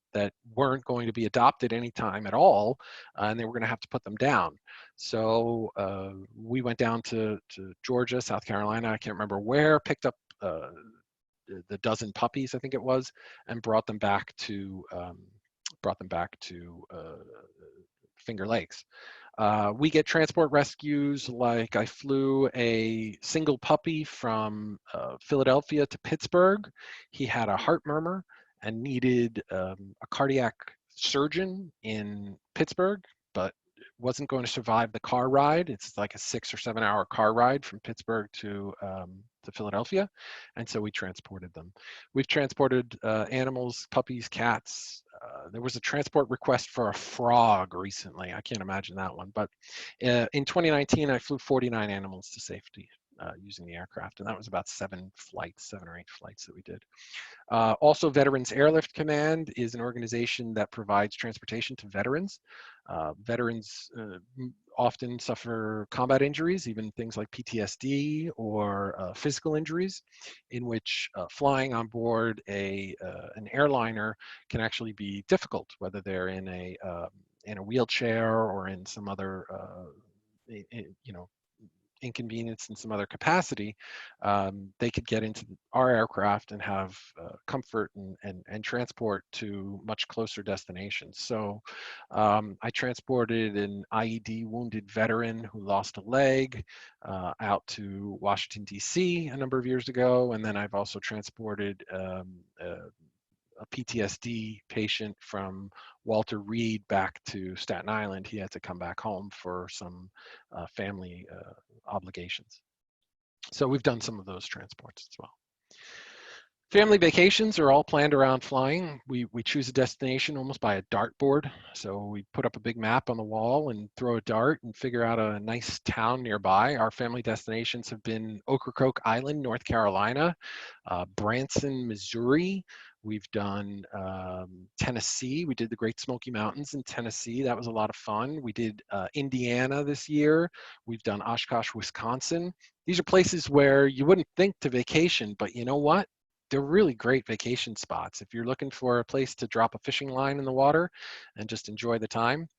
weren't going to be adopted anytime at all, and they were going to have to put them down. So we went down to Georgia, South Carolina, I can't remember where, picked up the dozen puppies, I think it was, and brought them back to Finger Lakes. We get transport rescues, like I flew a single puppy from Philadelphia to Pittsburgh. He had a heart murmur and needed a cardiac surgeon in Pittsburgh, but wasn't going to survive the car ride. It's like a 6 or 7 hour car ride from Pittsburgh to Philadelphia, and so we transported them. We've transported animals, puppies, cats. There was a transport request for a frog recently. I can't imagine that one. But in 2019, I flew 49 animals to safety using the aircraft, and that was about 7 or 8 flights that we did. Also, Veterans Airlift Command is an organization that provides transportation to veterans. Veterans often suffer combat injuries, even things like PTSD or physical injuries, in which flying on board an airliner can actually be difficult, whether they're in a wheelchair or in some other you know, inconvenience in some other capacity. They could get into our aircraft and have comfort and transport to much closer destinations. So I transported an IED wounded veteran who lost a leg out to Washington, D.C. a number of years ago. And then I've also transported a PTSD patient from Walter Reed back to Staten Island. He had to come back home for some family obligations. So we've done some of those transports as well. Family vacations are all planned around flying. We choose a destination almost by a dartboard. So we put up a big map on the wall and throw a dart and figure out a nice town nearby. Our family destinations have been Ocracoke Island, North Carolina, Branson, Missouri. We've done Tennessee. We did the Great Smoky Mountains in Tennessee. That was a lot of fun. We did Indiana this year. We've done Oshkosh, Wisconsin. These are places where you wouldn't think to vacation, but you know what? They're really great vacation spots. If you're looking for a place to drop a fishing line in the water and just enjoy the time,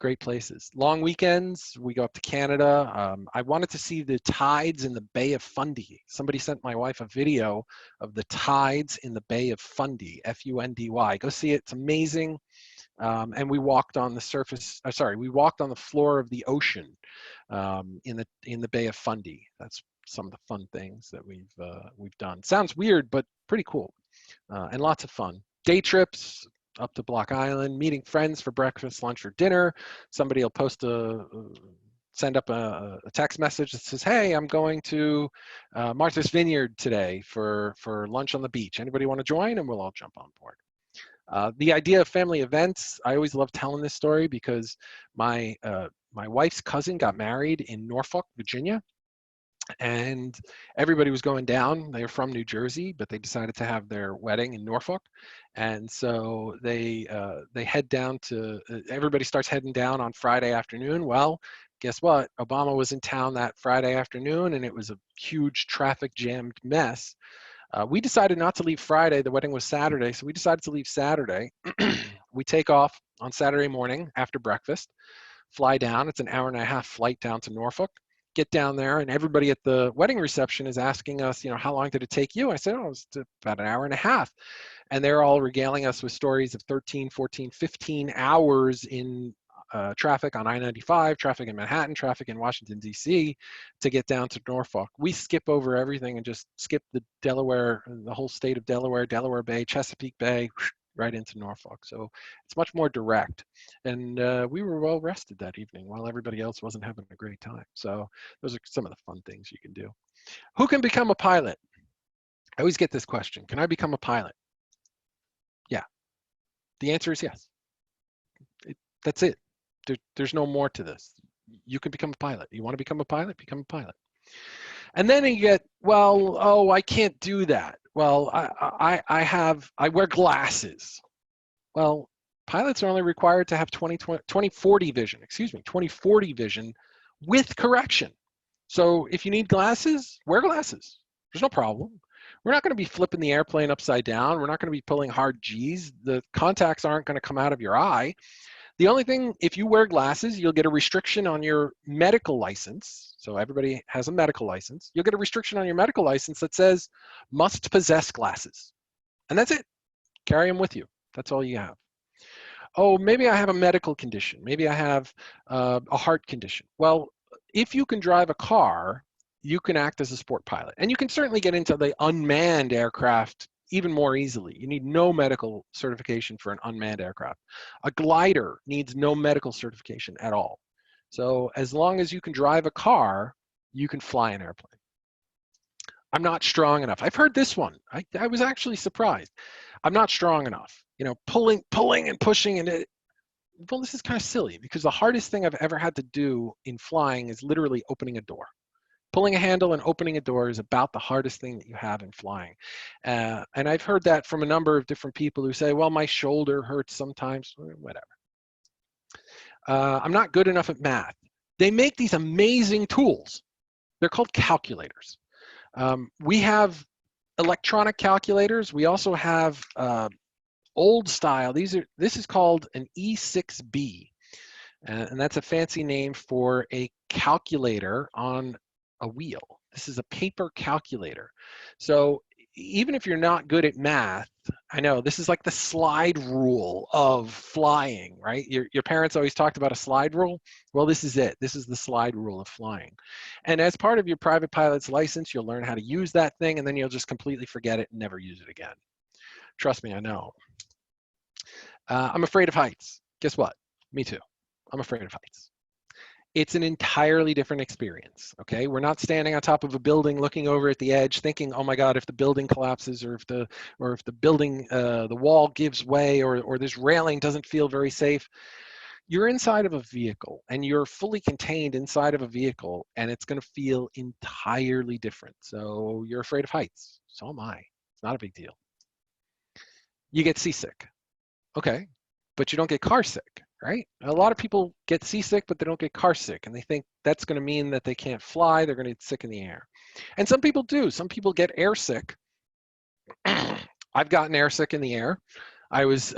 great places. Long weekends, we go up to Canada. I wanted to see the tides in the Bay of Fundy. Somebody sent my wife a video of the tides in the Bay of Fundy, F-U-N-D-Y. Go see it, it's amazing. And we walked on the surface, we walked on the floor of the ocean in the Bay of Fundy. That's some of the fun things that we've done. Sounds weird, but pretty cool, and lots of fun. Day trips up to Block Island, meeting friends for breakfast, lunch, or dinner. Somebody will send up a text message that says, "Hey, I'm going to Martha's Vineyard today for lunch on the beach. Anybody want to join?" And we'll all jump on board. The idea of family events, I always love telling this story because my wife's cousin got married in Norfolk, Virginia. and everybody was going down. They were from New Jersey, but they decided to have their wedding in Norfolk, and so they head down to. Everybody starts heading down on Friday afternoon. Well, guess what? Obama was in town that Friday afternoon, and it was a huge traffic jammed mess. We decided not to leave Friday. The wedding was Saturday, so we decided to leave Saturday. We take off on Saturday morning after breakfast, fly down. It's an hour and a half flight down to Norfolk. Get down there, and everybody at the wedding reception is asking us, how long did it take you? I said, oh, it was about an hour and a half. And they're all regaling us with stories of 13, 14, 15 hours in traffic on I-95, traffic in Manhattan, traffic in Washington, D.C. to get down to Norfolk. We skip over everything and just skip the Delaware, the whole state of Delaware, Delaware Bay, Chesapeake Bay, right into Norfolk. So it's much more direct. And we were well rested that evening while everybody else wasn't having a great time. So those are some of the fun things you can do. Who can become a pilot? I always get this question. Can I become a pilot? Yeah. The answer is yes. That's it. There's no more to this. You can become a pilot. You want to become a pilot? Become a pilot. And then you get, well, oh, I can't do that. Well, I wear glasses. Well, pilots are only required to have 20/40 vision, 20/40 vision with correction. So if you need glasses, wear glasses. There's no problem. We're not going to be flipping the airplane upside down. We're not going to be pulling hard G's. The contacts aren't going to come out of your eye. The only thing, if you wear glasses, you'll get a restriction on your medical license. So everybody has a medical license. You'll get a restriction on your medical license that says must possess glasses. And that's it. Carry them with you. That's all you have. Oh, maybe I have a medical condition. Maybe I have a heart condition. Well, if you can drive a car, you can act as a sport pilot. And you can certainly get into the unmanned aircraft even more easily. You need no medical certification for an unmanned aircraft. A glider needs no medical certification at all. So as long as you can drive a car, you can fly an airplane. I'm not strong enough. I've heard this one. I was actually surprised. I'm not strong enough. Pulling and pushing, and well, this is kind of silly because the hardest thing I've ever had to do in flying is literally opening a door. Pulling a handle and opening a door is about the hardest thing that you have in flying. And I've heard that from a number of different people who say, well, my shoulder hurts sometimes, whatever. I'm not good enough at math. They make these amazing tools. They're called calculators. We have electronic calculators. We also have old style. This is called an E6B. And that's a fancy name for a calculator on a wheel. This is a paper calculator. So even if you're not good at math, I know this is like the slide rule of flying, right? Your parents always talked about a slide rule. Well, this is it. This is the slide rule of flying. And as part of your private pilot's license, you'll learn how to use that thing, and then you'll just completely forget it and never use it again. Trust me, I know. I'm afraid of heights. Guess what? Me too. I'm afraid of heights. It's an entirely different experience, okay? We're not standing on top of a building looking over at the edge thinking, oh my God, if the building collapses or if the building, the wall gives way or this railing doesn't feel very safe. You're inside of a vehicle and you're fully contained inside of a vehicle and it's gonna feel entirely different. So you're afraid of heights, so am I. It's not a big deal. You get seasick, okay, but you don't get car sick. Right? A lot of people get seasick, but they don't get car sick, and they think that's going to mean that they can't fly. They're going to get sick in the air, and some people do. Some people get air sick. I've gotten air sick in the air. I was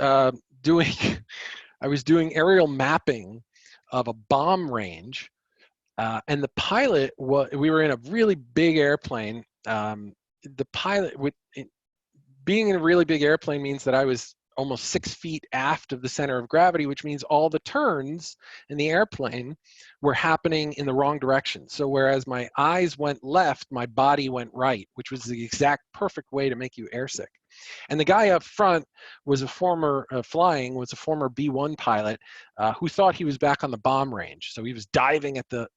doing aerial mapping of a bomb range, and the pilot we were in a really big airplane. The pilot being in a really big airplane means that I was almost 6 feet aft of the center of gravity, which means all the turns in the airplane were happening in the wrong direction. So whereas my eyes went left, my body went right, which was the exact perfect way to make you airsick. And the guy up front was a former B-1 pilot who thought he was back on the bomb range. So he was diving at the,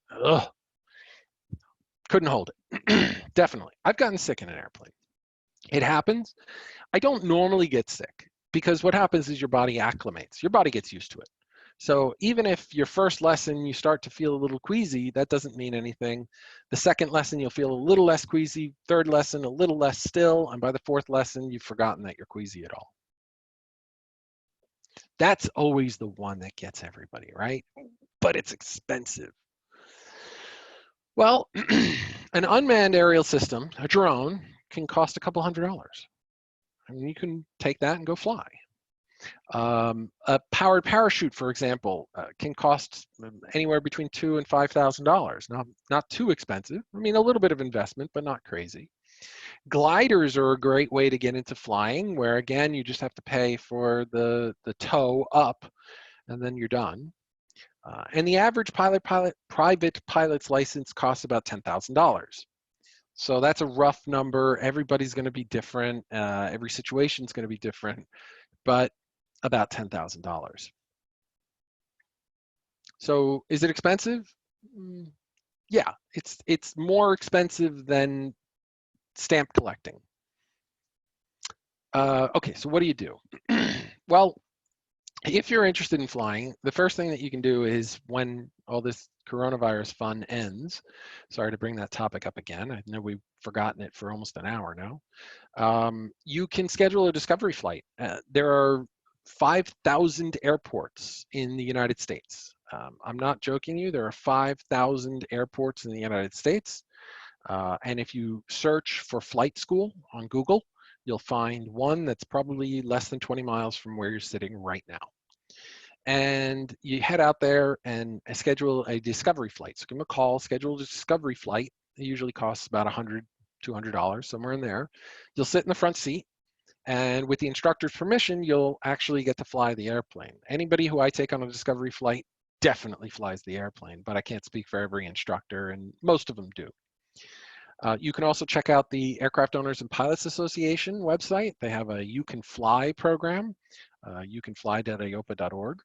couldn't hold it. Definitely. I've gotten sick in an airplane. It happens. I don't normally get sick, because what happens is your body acclimates. Your body gets used to it. So even if your first lesson you start to feel a little queasy, that doesn't mean anything. The second lesson you'll feel a little less queasy, third lesson a little less still, and by the fourth lesson you've forgotten that you're queasy at all. That's always the one that gets everybody, right? But it's expensive. Well, an unmanned aerial system, a drone, can cost a couple $100s. I mean, you can take that and go fly. A powered parachute, for example, can cost anywhere between $2,000 and $5,000. Not too expensive. I mean, a little bit of investment, but not crazy. Gliders are a great way to get into flying, where again, you just have to pay for the tow up, and then you're done. And the average private pilot's license costs about $10,000. So that's a rough number. Everybody's going to be different. Every situation is going to be different, but about $10,000. So is it expensive? Yeah, it's more expensive than stamp collecting. Okay, so what do you do? Well, if you're interested in flying, the first thing that you can do is when all this coronavirus fun ends, sorry to bring that topic up again. I know we've forgotten it for almost an hour now. You can schedule a discovery flight. There are 5,000 airports in the United States. I'm not joking you, there are 5,000 airports in the United States. And if you search for flight school on Google, you'll find one that's probably less than 20 miles from where you're sitting right now. And you head out there and schedule a discovery flight. So give them a call, schedule a discovery flight. It usually costs about $100, $200, somewhere in there. You'll sit in the front seat, and with the instructor's permission, you'll actually get to fly the airplane. Anybody who I take on a discovery flight definitely flies the airplane, but I can't speak for every instructor, and most of them do. You can also check out the Aircraft Owners and Pilots Association website. They have a You Can Fly program, youcanfly.aopa.org.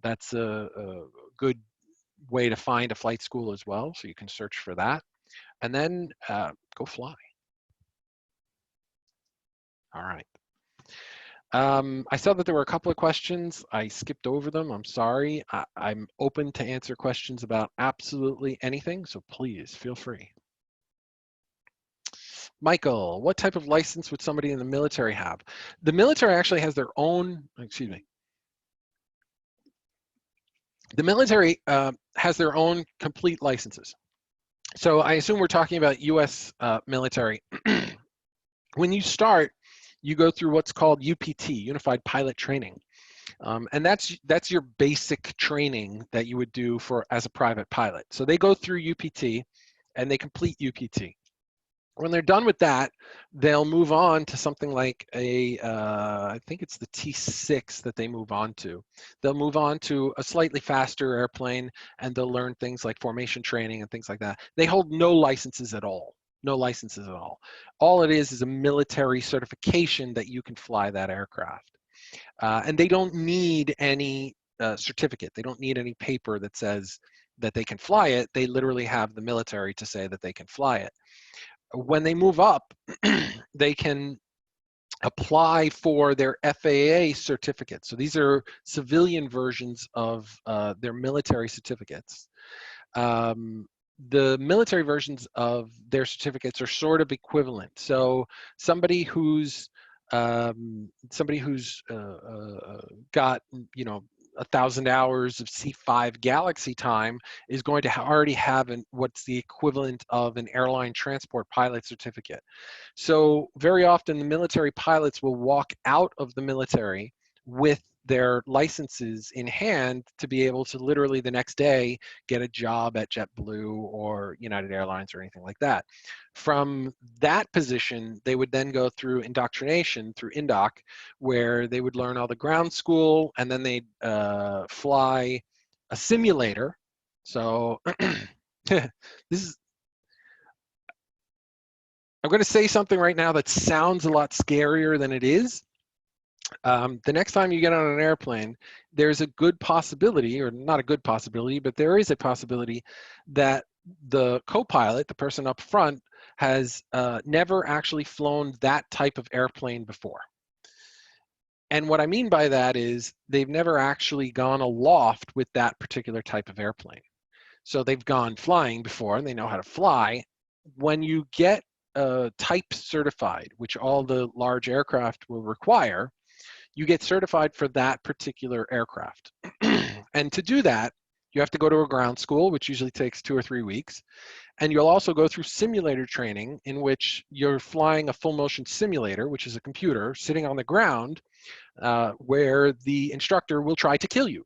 That's a good way to find a flight school as well, so you can search for that. And then go fly. All right. I saw that there were a couple of questions. I skipped over them. I'm sorry. I'm open to answer questions about absolutely anything, so please feel free. Michael, what type of license would somebody in the military have? The military actually has their own, excuse me. The military has their own complete licenses. So I assume we're talking about US military. When you start, you go through what's called UPT, Unified Pilot Training. And that's your basic training that you would do as a private pilot. So they go through UPT and they complete UPT. When they're done with that, they'll move on to something like I think it's the T6 that they move on to. They'll move on to a slightly faster airplane, and they'll learn things like formation training and things like that. They hold no licenses at all. No licenses at all. All it is a military certification that you can fly that aircraft. And they don't need any certificate. They don't need any paper that says that they can fly it. They literally have the military to say that they can fly it. When they move up, they can apply for their FAA certificate. So these are civilian versions of their military certificates. The military versions of their certificates are sort of equivalent. So somebody who's got, 1,000 hours of C5 Galaxy time is going to already have what's the equivalent of an airline transport pilot certificate. So very often the military pilots will walk out of the military with their licenses in hand to be able to literally the next day get a job at JetBlue or United Airlines or anything like that. From that position, they would then go through indoctrination through INDOC, where they would learn all the ground school, and then they'd fly a simulator. So I'm going to say something right now that sounds a lot scarier than it is. The next time you get on an airplane, there's a good possibility, or not a good possibility, but there is a possibility that the co-pilot, the person up front, has never actually flown that type of airplane before. And what I mean by that is they've never actually gone aloft with that particular type of airplane. So they've gone flying before and they know how to fly. When you get type certified, which all the large aircraft will require, you get certified for that particular aircraft. And to do that, you have to go to a ground school, which usually takes 2 or 3 weeks. And you'll also go through simulator training in which you're flying a full motion simulator, which is a computer sitting on the ground where the instructor will try to kill you.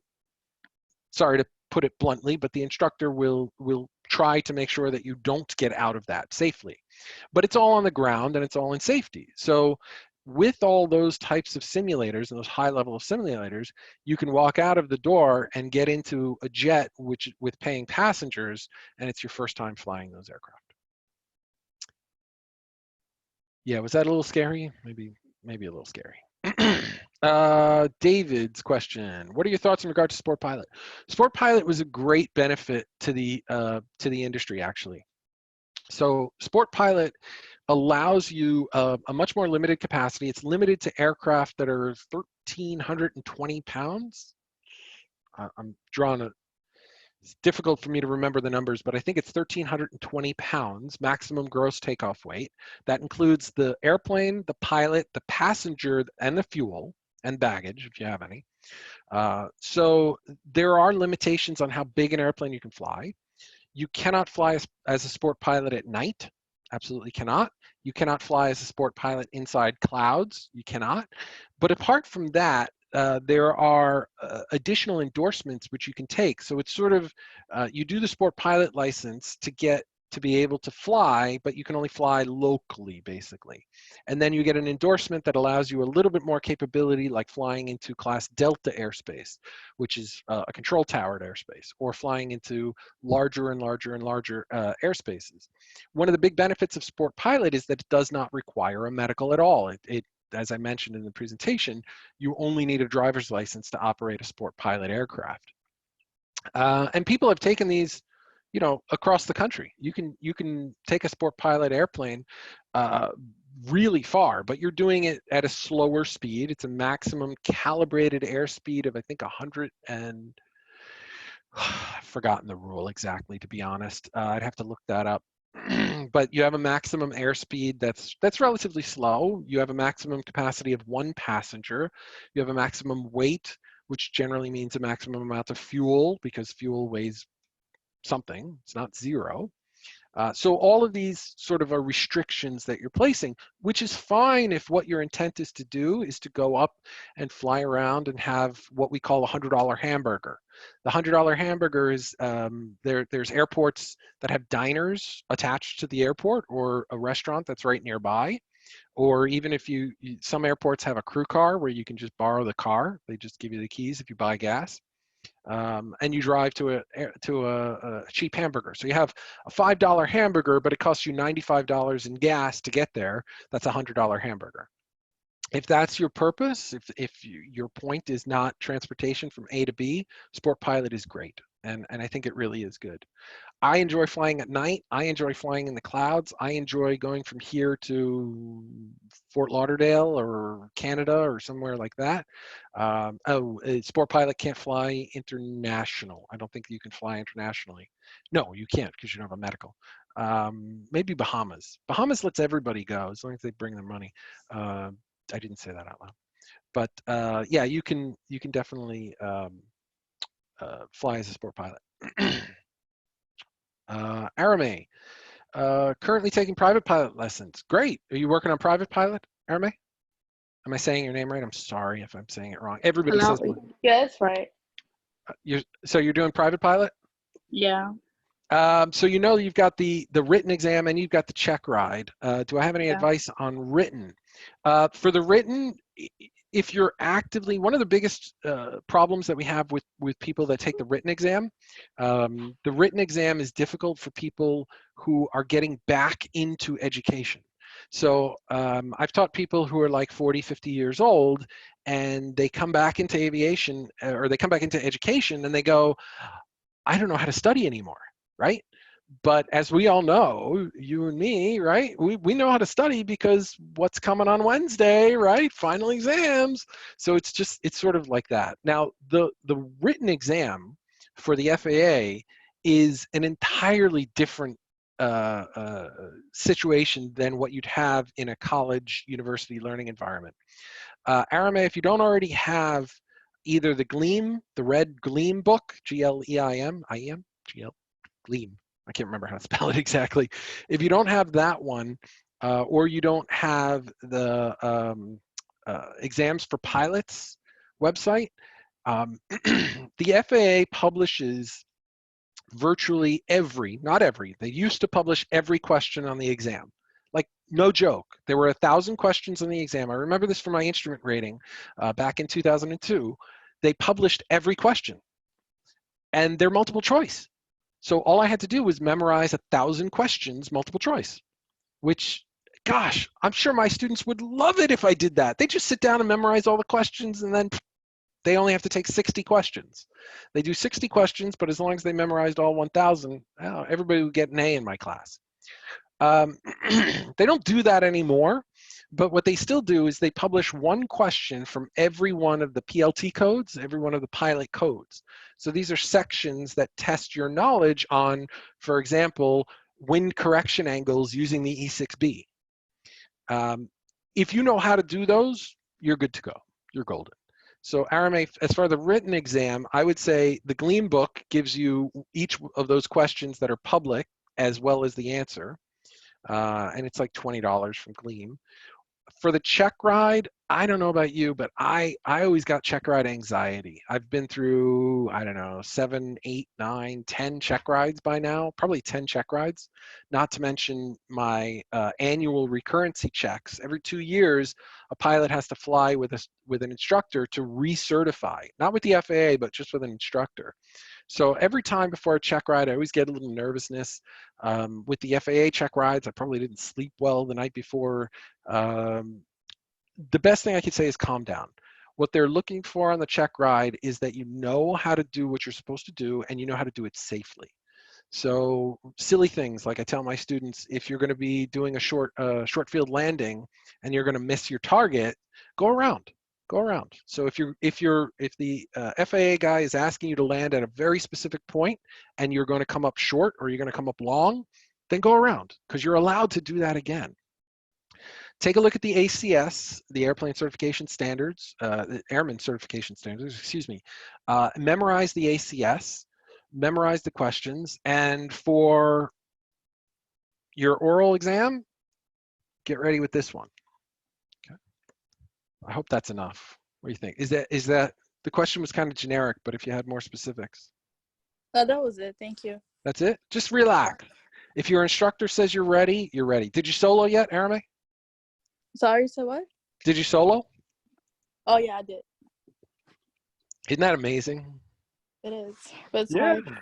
Sorry to put it bluntly, but the instructor will try to make sure that you don't get out of that safely. But it's all on the ground and it's all in safety. So with all those types of simulators and those high level of simulators, you can walk out of the door and get into a jet with paying passengers, and it's your first time flying those aircraft. Yeah, was that a little scary? Maybe a little scary. David's question: what are your thoughts in regard to Sport Pilot? Sport Pilot was a great benefit to the industry, actually. So Sport Pilot allows you a much more limited capacity. It's limited to aircraft that are 1,320 pounds. I'm drawing a, it's difficult for me to remember the numbers, but I think it's 1,320 pounds maximum gross takeoff weight. That includes the airplane, the pilot, the passenger, and the fuel and baggage, if you have any. So there are limitations on how big an airplane you can fly. You cannot fly as a sport pilot at night. Absolutely cannot. You cannot fly as a sport pilot inside clouds. You cannot. But apart from that, there are additional endorsements which you can take. So it's sort of, you do the sport pilot license to be able to fly, but you can only fly locally, basically. And then you get an endorsement that allows you a little bit more capability, like flying into Class Delta airspace, which is a control towered airspace, or flying into larger and larger and larger airspaces. One of the big benefits of Sport Pilot is that it does not require a medical at all. As I mentioned in the presentation, you only need a driver's license to operate a Sport Pilot aircraft. And people have taken these, you know, across the country. You can take a Sport Pilot airplane really far, but you're doing it at a slower speed. It's a maximum calibrated airspeed of, I think, 100 and I've forgotten the rule exactly, to be honest. I'd have to look that up. But you have a maximum airspeed that's relatively slow. You have a maximum capacity of 1 passenger. You have a maximum weight, which generally means a maximum amount of fuel, because fuel weighs something. It's not 0. So all of these sort of are restrictions that you're placing, which is fine if what your intent is to do is to go up and fly around and have what we call a $100 hamburger. The $100 hamburger is, there's airports that have diners attached to the airport, or a restaurant that's right nearby. Or even if some airports have a crew car where you can just borrow the car. They just give you the keys if you buy gas. And you drive to a cheap hamburger. So you have a $5 hamburger, but it costs you $95 in gas to get there. That's a $100 hamburger. If that's your purpose, if your point is not transportation from A to B, Sport Pilot is great. And I think it really is good. I enjoy flying at night. I enjoy flying in the clouds. I enjoy going from here to Fort Lauderdale or Canada or somewhere like that. Sport Pilot can't fly international. I don't think you can fly internationally. No, you can't, because you don't have a medical. Maybe Bahamas. Bahamas lets everybody go as long as they bring their money. I didn't say that out loud. But yeah, you can definitely fly as a sport pilot. Arame, currently taking private pilot lessons. Great. Are you working on private pilot, Arame? Am I saying your name right? I'm sorry if I'm saying it wrong. Everybody says. Yeah, that's right. So you're doing private pilot? Yeah. So you know you've got the written exam and you've got the check ride. Do I have any advice on written? For the written, if you're actively, one of the biggest problems that we have with people that take the written exam, the written exam is difficult for people who are getting back into education. So I've taught people who are like 40, 50 years old, and they come back into aviation, or they come back into education, and they go, I don't know how to study anymore, right? But as we all know, you and me, right? We know how to study because what's coming on Wednesday, right? Final exams. So it's sort of like that. Now, the written exam for the FAA is an entirely different situation than what you'd have in a college, university learning environment. Arame, if you don't already have either the Gleam, the red Gleam book, Gleim, IEM, GL, Gleam. I can't remember how to spell it exactly. If you don't have that one, or you don't have the exams for pilots website, the FAA publishes virtually every, not every, they used to publish every question on the exam. Like, no joke. There were 1,000 questions on the exam. I remember this from my instrument rating back in 2002. They published every question, and they're multiple choice. So all I had to do was memorize 1,000 questions, multiple choice, which, gosh, I'm sure my students would love it if I did that. They just sit down and memorize all the questions, and then they only have to take 60 questions. They do 60 questions, but as long as they memorized all 1,000, everybody would get an A in my class. They don't do that anymore, but what they still do is they publish one question from every one of the PLT codes, every one of the pilot codes. So these are sections that test your knowledge on, for example, wind correction angles using the E6B. If you know how to do those, you're good to go. You're golden. So Arame, as far as the written exam, I would say the Gleam book gives you each of those questions that are public as well as the answer. And it's like $20 from Gleam. For the check ride, I don't know about you, but I always got check ride anxiety. I've been through, I don't know, 7, 8, 9, 10 check rides by now, probably 10 check rides, not to mention my annual recurrency checks. Every 2 years, a pilot has to fly with an instructor to recertify, not with the FAA, but just with an instructor. So every time before a check ride, I always get a little nervousness. With the FAA check rides, I probably didn't sleep well the night before. The best thing I could say is calm down. What they're looking for on the check ride is that you know how to do what you're supposed to do and you know how to do it safely. So silly things like I tell my students, if you're going to be doing a short field landing and you're going to miss your target, go around. Go around. So if the FAA guy is asking you to land at a very specific point and you're going to come up short or you're going to come up long, then go around because you're allowed to do that again. Take a look at the ACS, the Airplane Certification Standards, the Airman Certification Standards, excuse me. Memorize the ACS, memorize the questions, and for your oral exam, get ready with this one. Okay. I hope that's enough. What do you think? Is that the question was kind of generic, but if you had more specifics. No, that was it. Thank you. That's it? Just relax. If your instructor says you're ready, you're ready. Did you solo yet, Arame? Sorry, so what? Did you solo? Oh, yeah, I did. Isn't that amazing? It is. But it's Yeah. hard.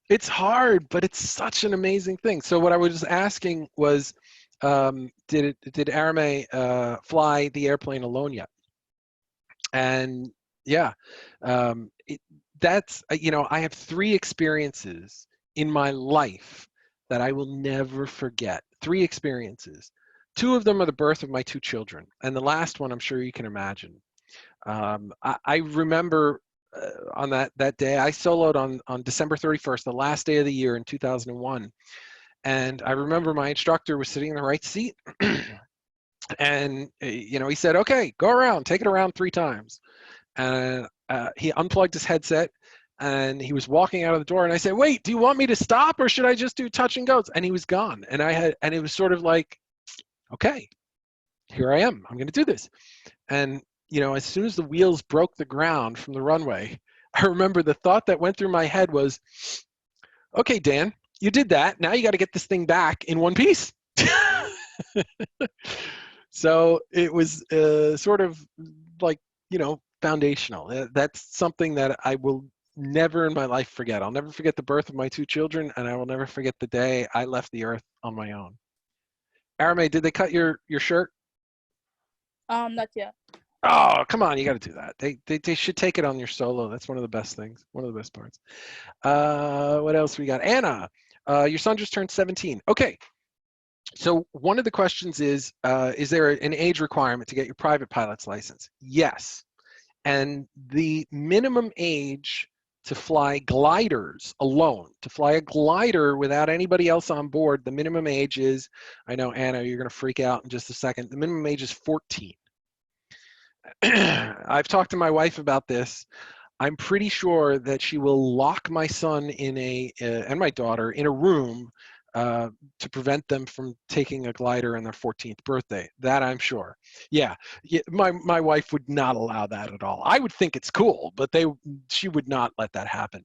It's hard, but it's such an amazing thing. So what I was asking was, did Arame fly the airplane alone yet? And yeah, that's, I have 3 experiences in my life that I will never forget. 3 experiences. 2 of them are the birth of my 2 children. And the last one, I'm sure you can imagine. I remember on that day, I soloed on December 31st, the last day of the year in 2001. And I remember my instructor was sitting in the right seat. And, he said, okay, go around, take it around 3 times. And he unplugged his headset and he was walking out of the door. And I said, wait, do you want me to stop or should I just do touch and goes? And he was gone. And it was sort of like, okay, here I am. I'm going to do this. And, as soon as the wheels broke the ground from the runway, I remember the thought that went through my head was, okay, Dan, you did that. Now you got to get this thing back in one piece. So it was sort of like, foundational. That's something that I will never in my life forget. I'll never forget the birth of my 2 children, and I will never forget the day I left the earth on my own. Arame, did they cut your shirt? Not yet. Oh, come on, you got to do that. They should take it on your solo. That's one of the best things, one of the best parts. What else we got? Anna, Your son just turned 17. Okay. So one of the questions is there an age requirement to get your private pilot's license? Yes. And the minimum age to fly gliders alone, to fly a glider without anybody else on board, the minimum age is, I know, Anna, you're going to freak out in just a second. The minimum age is 14. I've talked to my wife about this. I'm pretty sure that she will lock my son in and my daughter in a room to prevent them from taking a glider on their 14th birthday. That I'm sure. Yeah, my wife would not allow that at all. I would think it's cool, but she would not let that happen.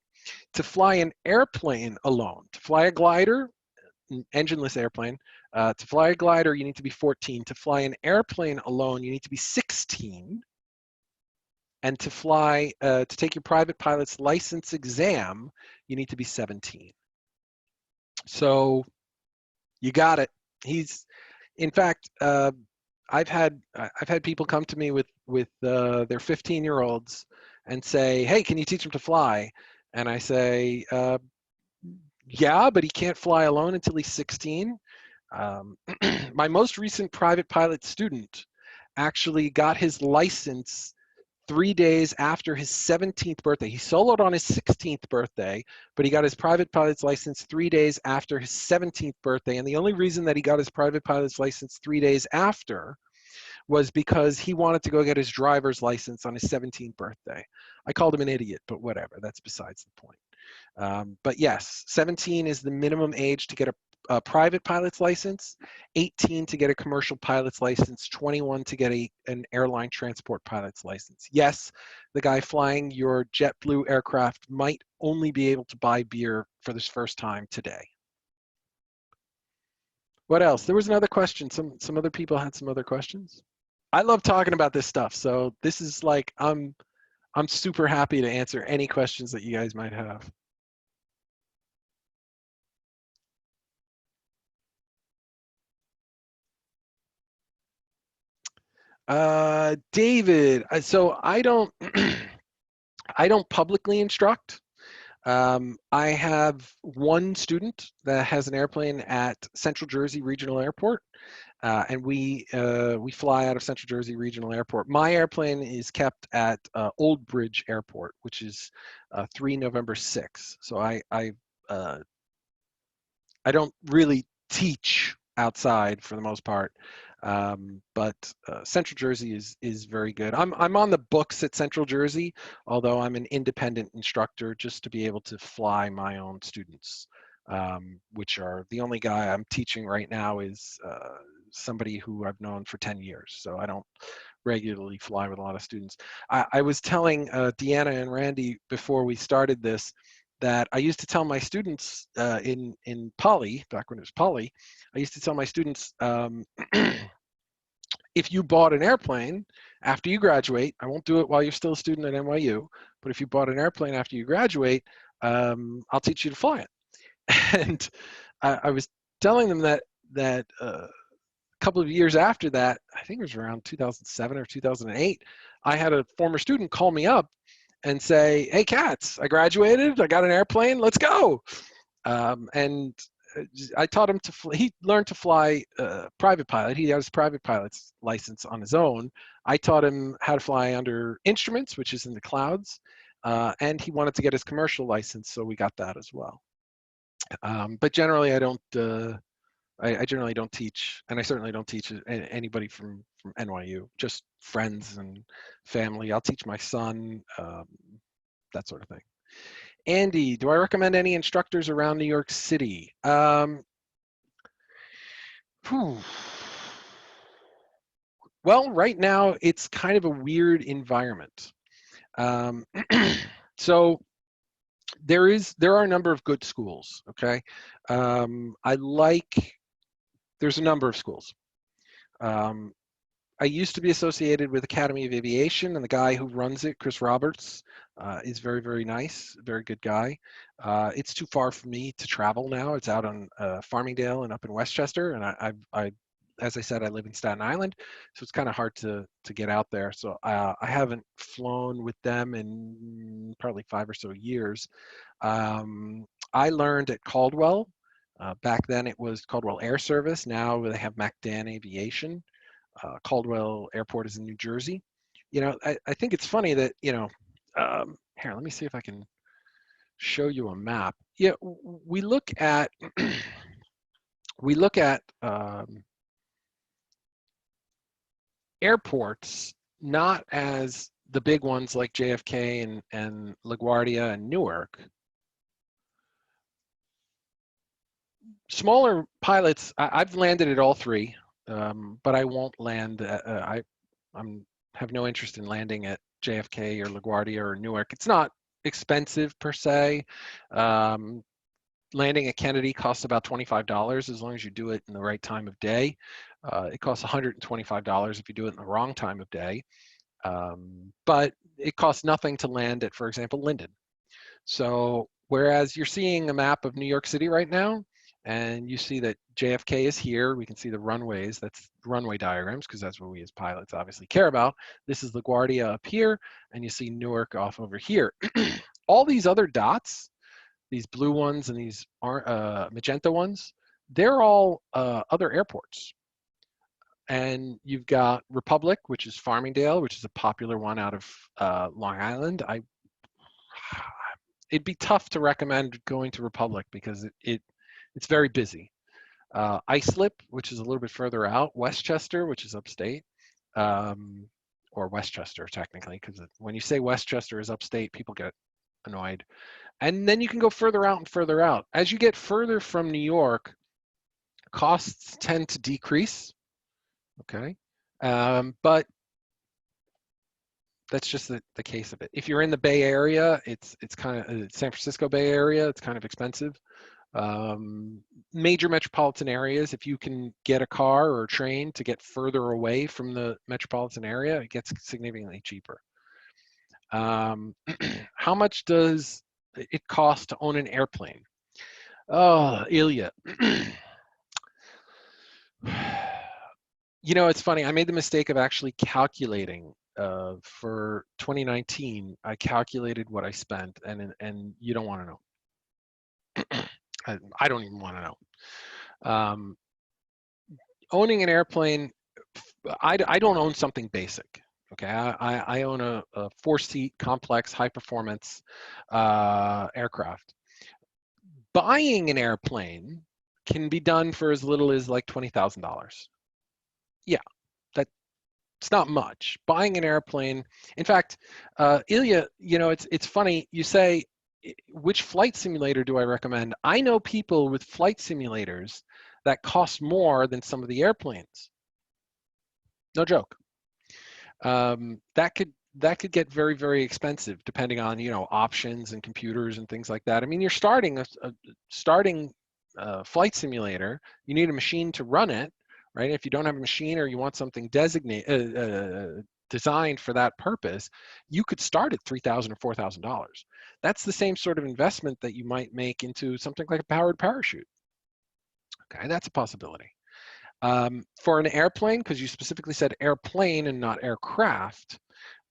To fly an airplane alone, to fly a glider, an engineless airplane, to fly a glider, you need to be 14. To fly an airplane alone, you need to be 16. And to take your private pilot's license exam, you need to be 17. So you got it. In fact, I've had people come to me with their 15-year-olds and say, "Hey, can you teach him to fly?" And I say, "Yeah, but he can't fly alone until he's 16." My most recent private pilot student actually got his license 3 days after his 17th birthday. He soloed on his 16th birthday, but he got his private pilot's license 3 days after his 17th birthday. And the only reason that he got his private pilot's license 3 days after was because he wanted to go get his driver's license on his 17th birthday. I called him an idiot, but whatever, that's besides the point. But yes, 17 is the minimum age to get a private pilot's license, 18 to get a commercial pilot's license, 21 to get an airline transport pilot's license. Yes, the guy flying your JetBlue aircraft might only be able to buy beer for this first time today. What else? There was another question. Some other people had some other questions. I love talking about this stuff, so this is like I'm super happy to answer any questions that you guys might have. David, so I don't I don't publicly instruct. I have one student that has an airplane at Central Jersey Regional Airport, and we fly out of Central Jersey Regional Airport. My airplane is kept at Old Bridge Airport, which is 3 November 6. So I don't really teach outside for the most part, but Central Jersey is very good. I'm on the books at Central Jersey, although I'm an independent instructor just to be able to fly my own students, which are the only guy I'm teaching right now is somebody who I've known for 10 years. So I don't regularly fly with a lot of students. I was telling Deanna and Randy before we started this that I used to tell my students in Poly, back when it was Poly, I used to tell my students, if you bought an airplane after you graduate, I won't do it while you're still a student at NYU, but if you bought an airplane after you graduate, I'll teach you to fly it. And I was telling them that a couple of years after that, I think it was around 2007 or 2008, I had a former student call me up and say, "Hey, Katz, I graduated. I got an airplane. Let's go." And I taught him he learned to fly private pilot. He has private pilot's license on his own. I taught him how to fly under instruments, which is in the clouds. And he wanted to get his commercial license, so we got that as well. But generally, I don't. I generally don't teach, and I certainly don't teach anybody from NYU. Just friends and family. I'll teach my son, that sort of thing. Andy, do I recommend any instructors around New York City? Well, right now it's kind of a weird environment. So there are a number of good schools. Okay, there's a number of schools. I used to be associated with Academy of Aviation, and the guy who runs it, Chris Roberts, is very, very nice, very good guy. It's too far for me to travel now. It's out on Farmingdale and up in Westchester, and as I said, I live in Staten Island, so it's kind of hard to get out there. So I haven't flown with them in probably 5 or so years. I learned at Caldwell Back then it was Caldwell Air Service. Now they have MacDan Aviation. Caldwell Airport is in New Jersey. You know, I think it's funny that, you know, here, let me see if I can show you a map. Yeah, we look at we look at airports not as the big ones like JFK and LaGuardia and Newark. Smaller pilots, I've landed at all three, but I won't land. I'm have no interest in landing at JFK or LaGuardia or Newark. It's not expensive per se. Landing at Kennedy costs about $25 as long as you do it in the right time of day. It costs $125 if you do it in the wrong time of day. But it costs nothing to land at, for example, Linden. So whereas you're seeing a map of New York City right now, and you see that JFK is here, we can see the runways, that's runway diagrams, because that's what we as pilots obviously care about. This is LaGuardia up here, and you see Newark off over here. All these other dots, these blue ones and these magenta ones, they're all other airports. And you've got Republic, which is Farmingdale, which is a popular one out of Long Island. It'd be tough to recommend going to Republic because it's very busy. Islip, which is a little bit further out, Westchester, which is upstate, or Westchester technically, because when you say Westchester is upstate, people get annoyed. And then you can go further out and further out. As you get further from New York, costs tend to decrease, okay? But that's just the case of it. If you're in the Bay Area, it's kind of San Francisco Bay Area, it's kind of expensive. Major metropolitan areas, if you can get a car or a train to get further away from the metropolitan area, it gets significantly cheaper. How much does it cost to own an airplane? Oh, Ilya. You know, it's funny. I made the mistake of actually calculating for 2019. I calculated what I spent, and you don't want to know. I don't even want to know. Owning an airplane, I don't own something basic. Okay, I own a 4-seat complex high performance aircraft. Buying an airplane can be done for as little as like $20,000. Yeah, it's not much. Buying an airplane, in fact, Ilya, you know, it's funny, you say, which flight simulator do I recommend? I know people with flight simulators that cost more than some of the airplanes. No joke. That could get very, very expensive depending on, you know, options and computers and things like that. I mean, you're starting a flight simulator, you need a machine to run it, right? If you don't have a machine or you want something designed for that purpose, you could start at $3,000 or $4,000. That's the same sort of investment that you might make into something like a powered parachute. Okay, that's a possibility. For an airplane, because you specifically said airplane and not aircraft,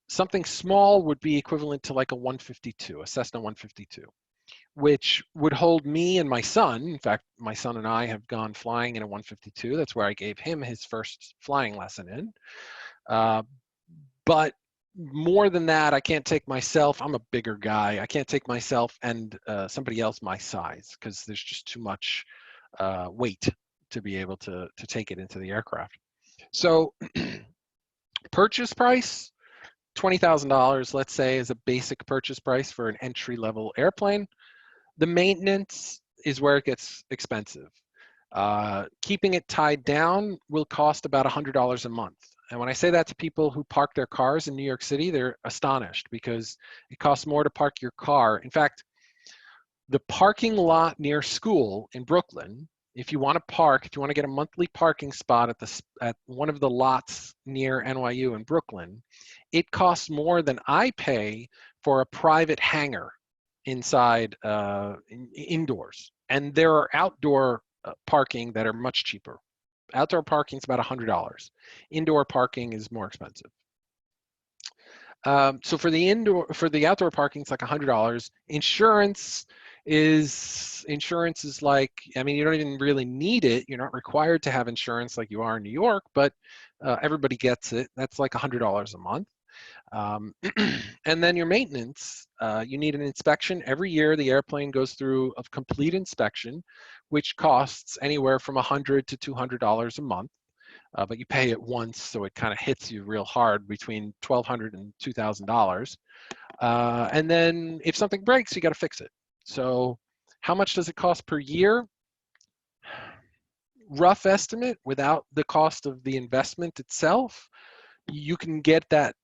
something small would be equivalent to like a 152, a Cessna 152, which would hold me and my son. In fact, my son and I have gone flying in a 152. That's where I gave him his first flying lesson in. But more than that, I can't take myself. I'm a bigger guy. I can't take myself and somebody else my size because there's just too much weight to be able to take it into the aircraft. So purchase price, $20,000, let's say, is a basic purchase price for an entry-level airplane. The maintenance is where it gets expensive. Keeping it tied down will cost about $100 a month. And when I say that to people who park their cars in New York City, they're astonished because it costs more to park your car. In fact, the parking lot near school in Brooklyn, if you want to park, if you want to get a monthly parking spot at one of the lots near NYU in Brooklyn, it costs more than I pay for a private hangar inside indoors. And there are outdoor parking that are much cheaper. Outdoor parking is about $100. Indoor parking is more expensive. So for the outdoor parking, it's like $100. Insurance is insurance is like, I mean, you don't even really need it. You're not required to have insurance like you are in New York, but everybody gets it. That's like $100 a month. Um, and then your maintenance, you need an inspection. Every year the airplane goes through a complete inspection, which costs anywhere from $100 to $200 a month. But you pay it once, so it kind of hits you real hard between $1,200 and $2,000. And then if something breaks, you got to fix it. So how much does it cost per year? Rough estimate, without the cost of the investment itself, you can get that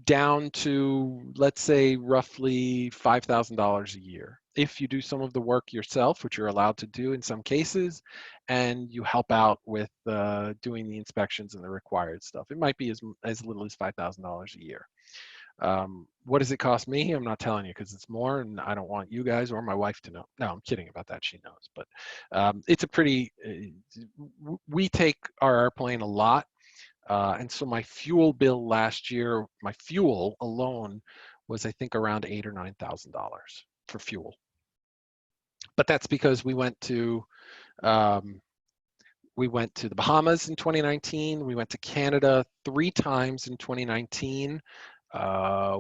down to, let's say, roughly $5,000 a year. If you do some of the work yourself, which you're allowed to do in some cases, and you help out with doing the inspections and the required stuff, it might be as little as $5,000 a year. What does it cost me? I'm not telling you because it's more, and I don't want you guys or my wife to know. No, I'm kidding about that. She knows, but it's a pretty. We take our airplane a lot, and so my fuel bill last year, my fuel alone, was I think around $8,000 or $9,000 for fuel. But that's because we went to the Bahamas in 2019. We went to Canada 3 times in 2019.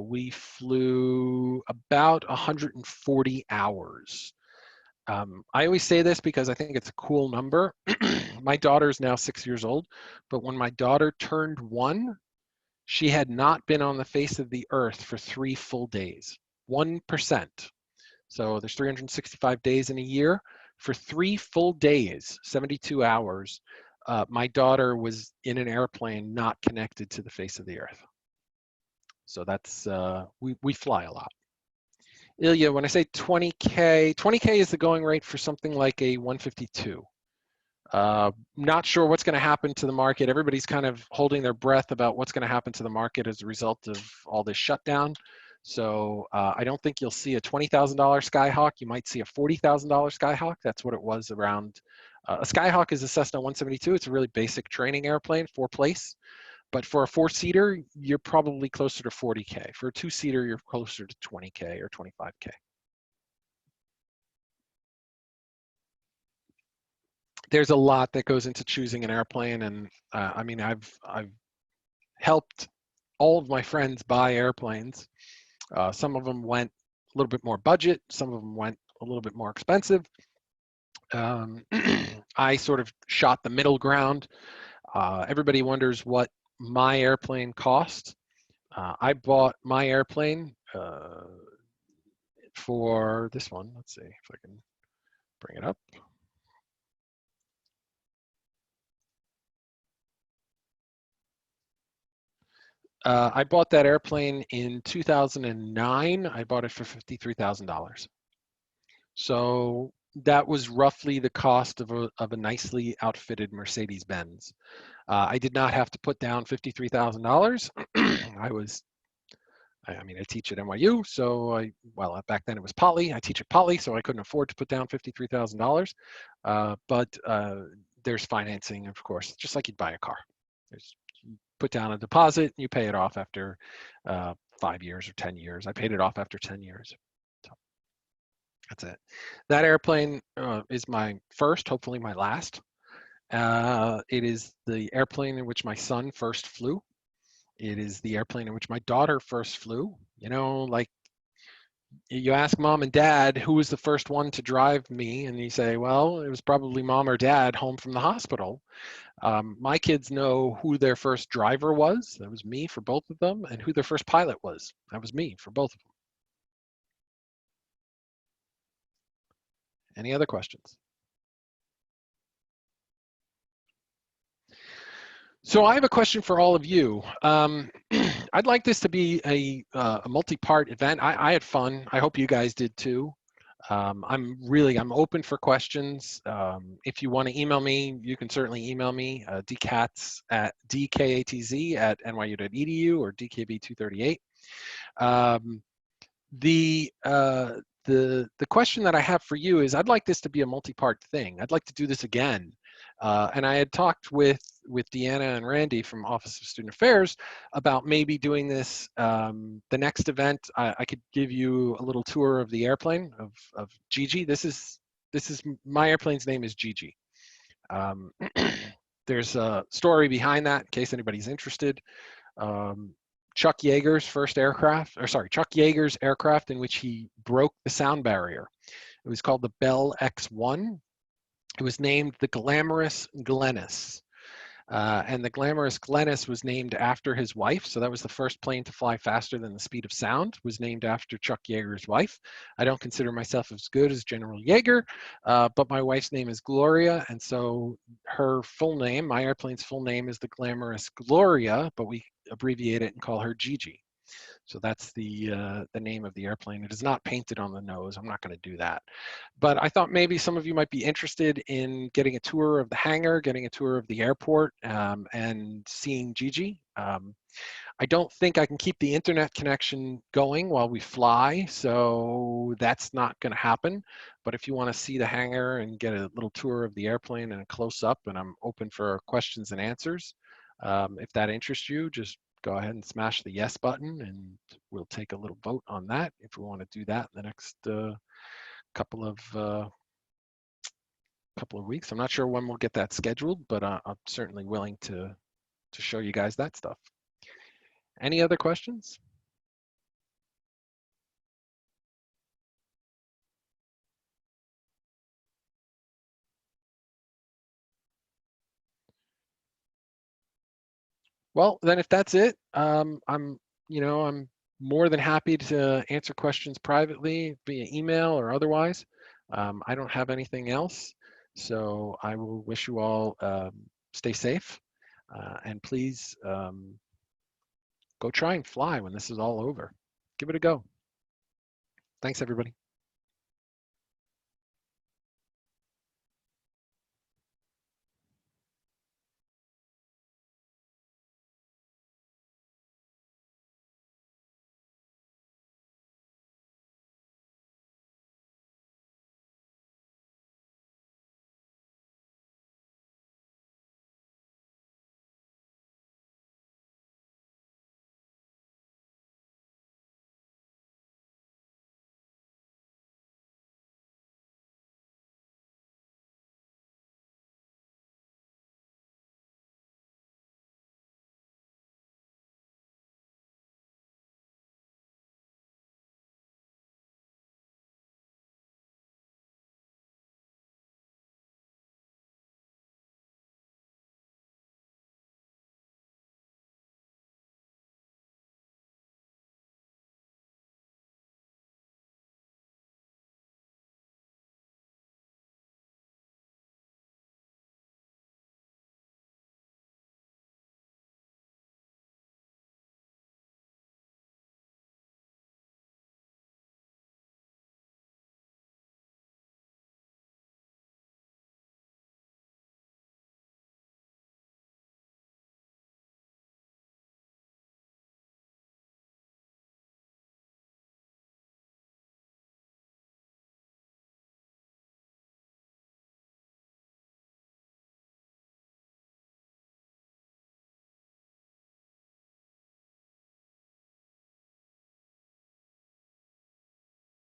We flew about 140 hours. I always say this because I think it's a cool number. My daughter is now 6 years old, but when my daughter turned 1, she had not been on the face of the earth for 3 full days. 1%. So there's 365 days in a year. For 3 full days, 72 hours, my daughter was in an airplane not connected to the face of the earth. So that's, we fly a lot. Ilya, when I say 20K, 20K is the going rate for something like a 152. Not sure what's going to happen to the market. Everybody's kind of holding their breath about what's going to happen to the market as a result of all this shutdown. So I don't think you'll see a $20,000 Skyhawk. You might see a $40,000 Skyhawk. That's what it was around. A Skyhawk is a Cessna 172. It's a really basic training airplane, 4-place. But for a 4-seater, you're probably closer to 40K. For a 2-seater, you're closer to 20K or 25K. There's a lot that goes into choosing an airplane, and I mean, I've helped all of my friends buy airplanes. Some of them went a little bit more budget. Some of them went a little bit more expensive. I sort of shot the middle ground. Everybody wonders what my airplane cost. I bought my airplane for this one. Let's see if I can bring it up. I bought that airplane in 2009. I bought it for $53,000. So that was roughly the cost of a nicely outfitted Mercedes-Benz. I did not have to put down $53,000. I mean, I teach at NYU, so well, back then it was Poly. I teach at Poly, so I couldn't afford to put down $53,000. But there's financing, of course, just like you'd buy a car. You put down a deposit, you pay it off after 5 years or 10 years. I paid it off after 10 years. So that's it. That airplane is my first, hopefully my last. It is the airplane in which my son first flew. It is the airplane in which my daughter first flew. You know, like you ask mom and dad, who was the first one to drive me? And you say, well, it was probably mom or dad home from the hospital. My kids know who their first driver was. That was me for both of them. And who their first pilot was. That was me for both of them. Any other questions? So I have a question for all of you. I'd like this to be a multi-part event. I had fun. I hope you guys did too. I'm open for questions. If you want to email me, you can certainly email me, dkatz@nyu.edu or dkb238. The question that I have for you is, I'd like this to be a multi-part thing. I'd like to do this again. And I had talked with Deanna and Randy from Office of Student Affairs about maybe doing this. The next event, I could give you a little tour of the airplane of Gigi. This is my airplane's name is Gigi. Um, there's a story behind that in case anybody's interested. Um, Chuck Yeager's first aircraft, or sorry, Chuck Yeager's aircraft in which he broke the sound barrier. It was called the Bell X-1. It was named the Glamorous Glennis. And the Glamorous Glennis was named after his wife. So that was the first plane to fly faster than the speed of sound, was named after Chuck Yeager's wife. I don't consider myself as good as General Yeager, but my wife's name is Gloria. And so her full name, my airplane's full name is the Glamorous Gloria, but we abbreviate it and call her Gigi. So that's the name of the airplane. It is not painted on the nose. I'm not going to do that. But I thought maybe some of you might be interested in getting a tour of the hangar, getting a tour of the airport, and seeing Gigi. I don't think I can keep the internet connection going while we fly, so that's not going to happen. But if you want to see the hangar and get a little tour of the airplane and a close up, and I'm open for questions and answers, if that interests you, just go ahead and smash the yes button, and we'll take a little vote on that if we want to do that in the next couple of weeks. I'm not sure when we'll get that scheduled, but I'm certainly willing to show you guys that stuff. Any other questions? Well, then if that's it, I'm more than happy to answer questions privately via email or otherwise. I don't have anything else, so I will wish you all stay safe, and please go try and fly when this is all over. Give it a go. Thanks, everybody.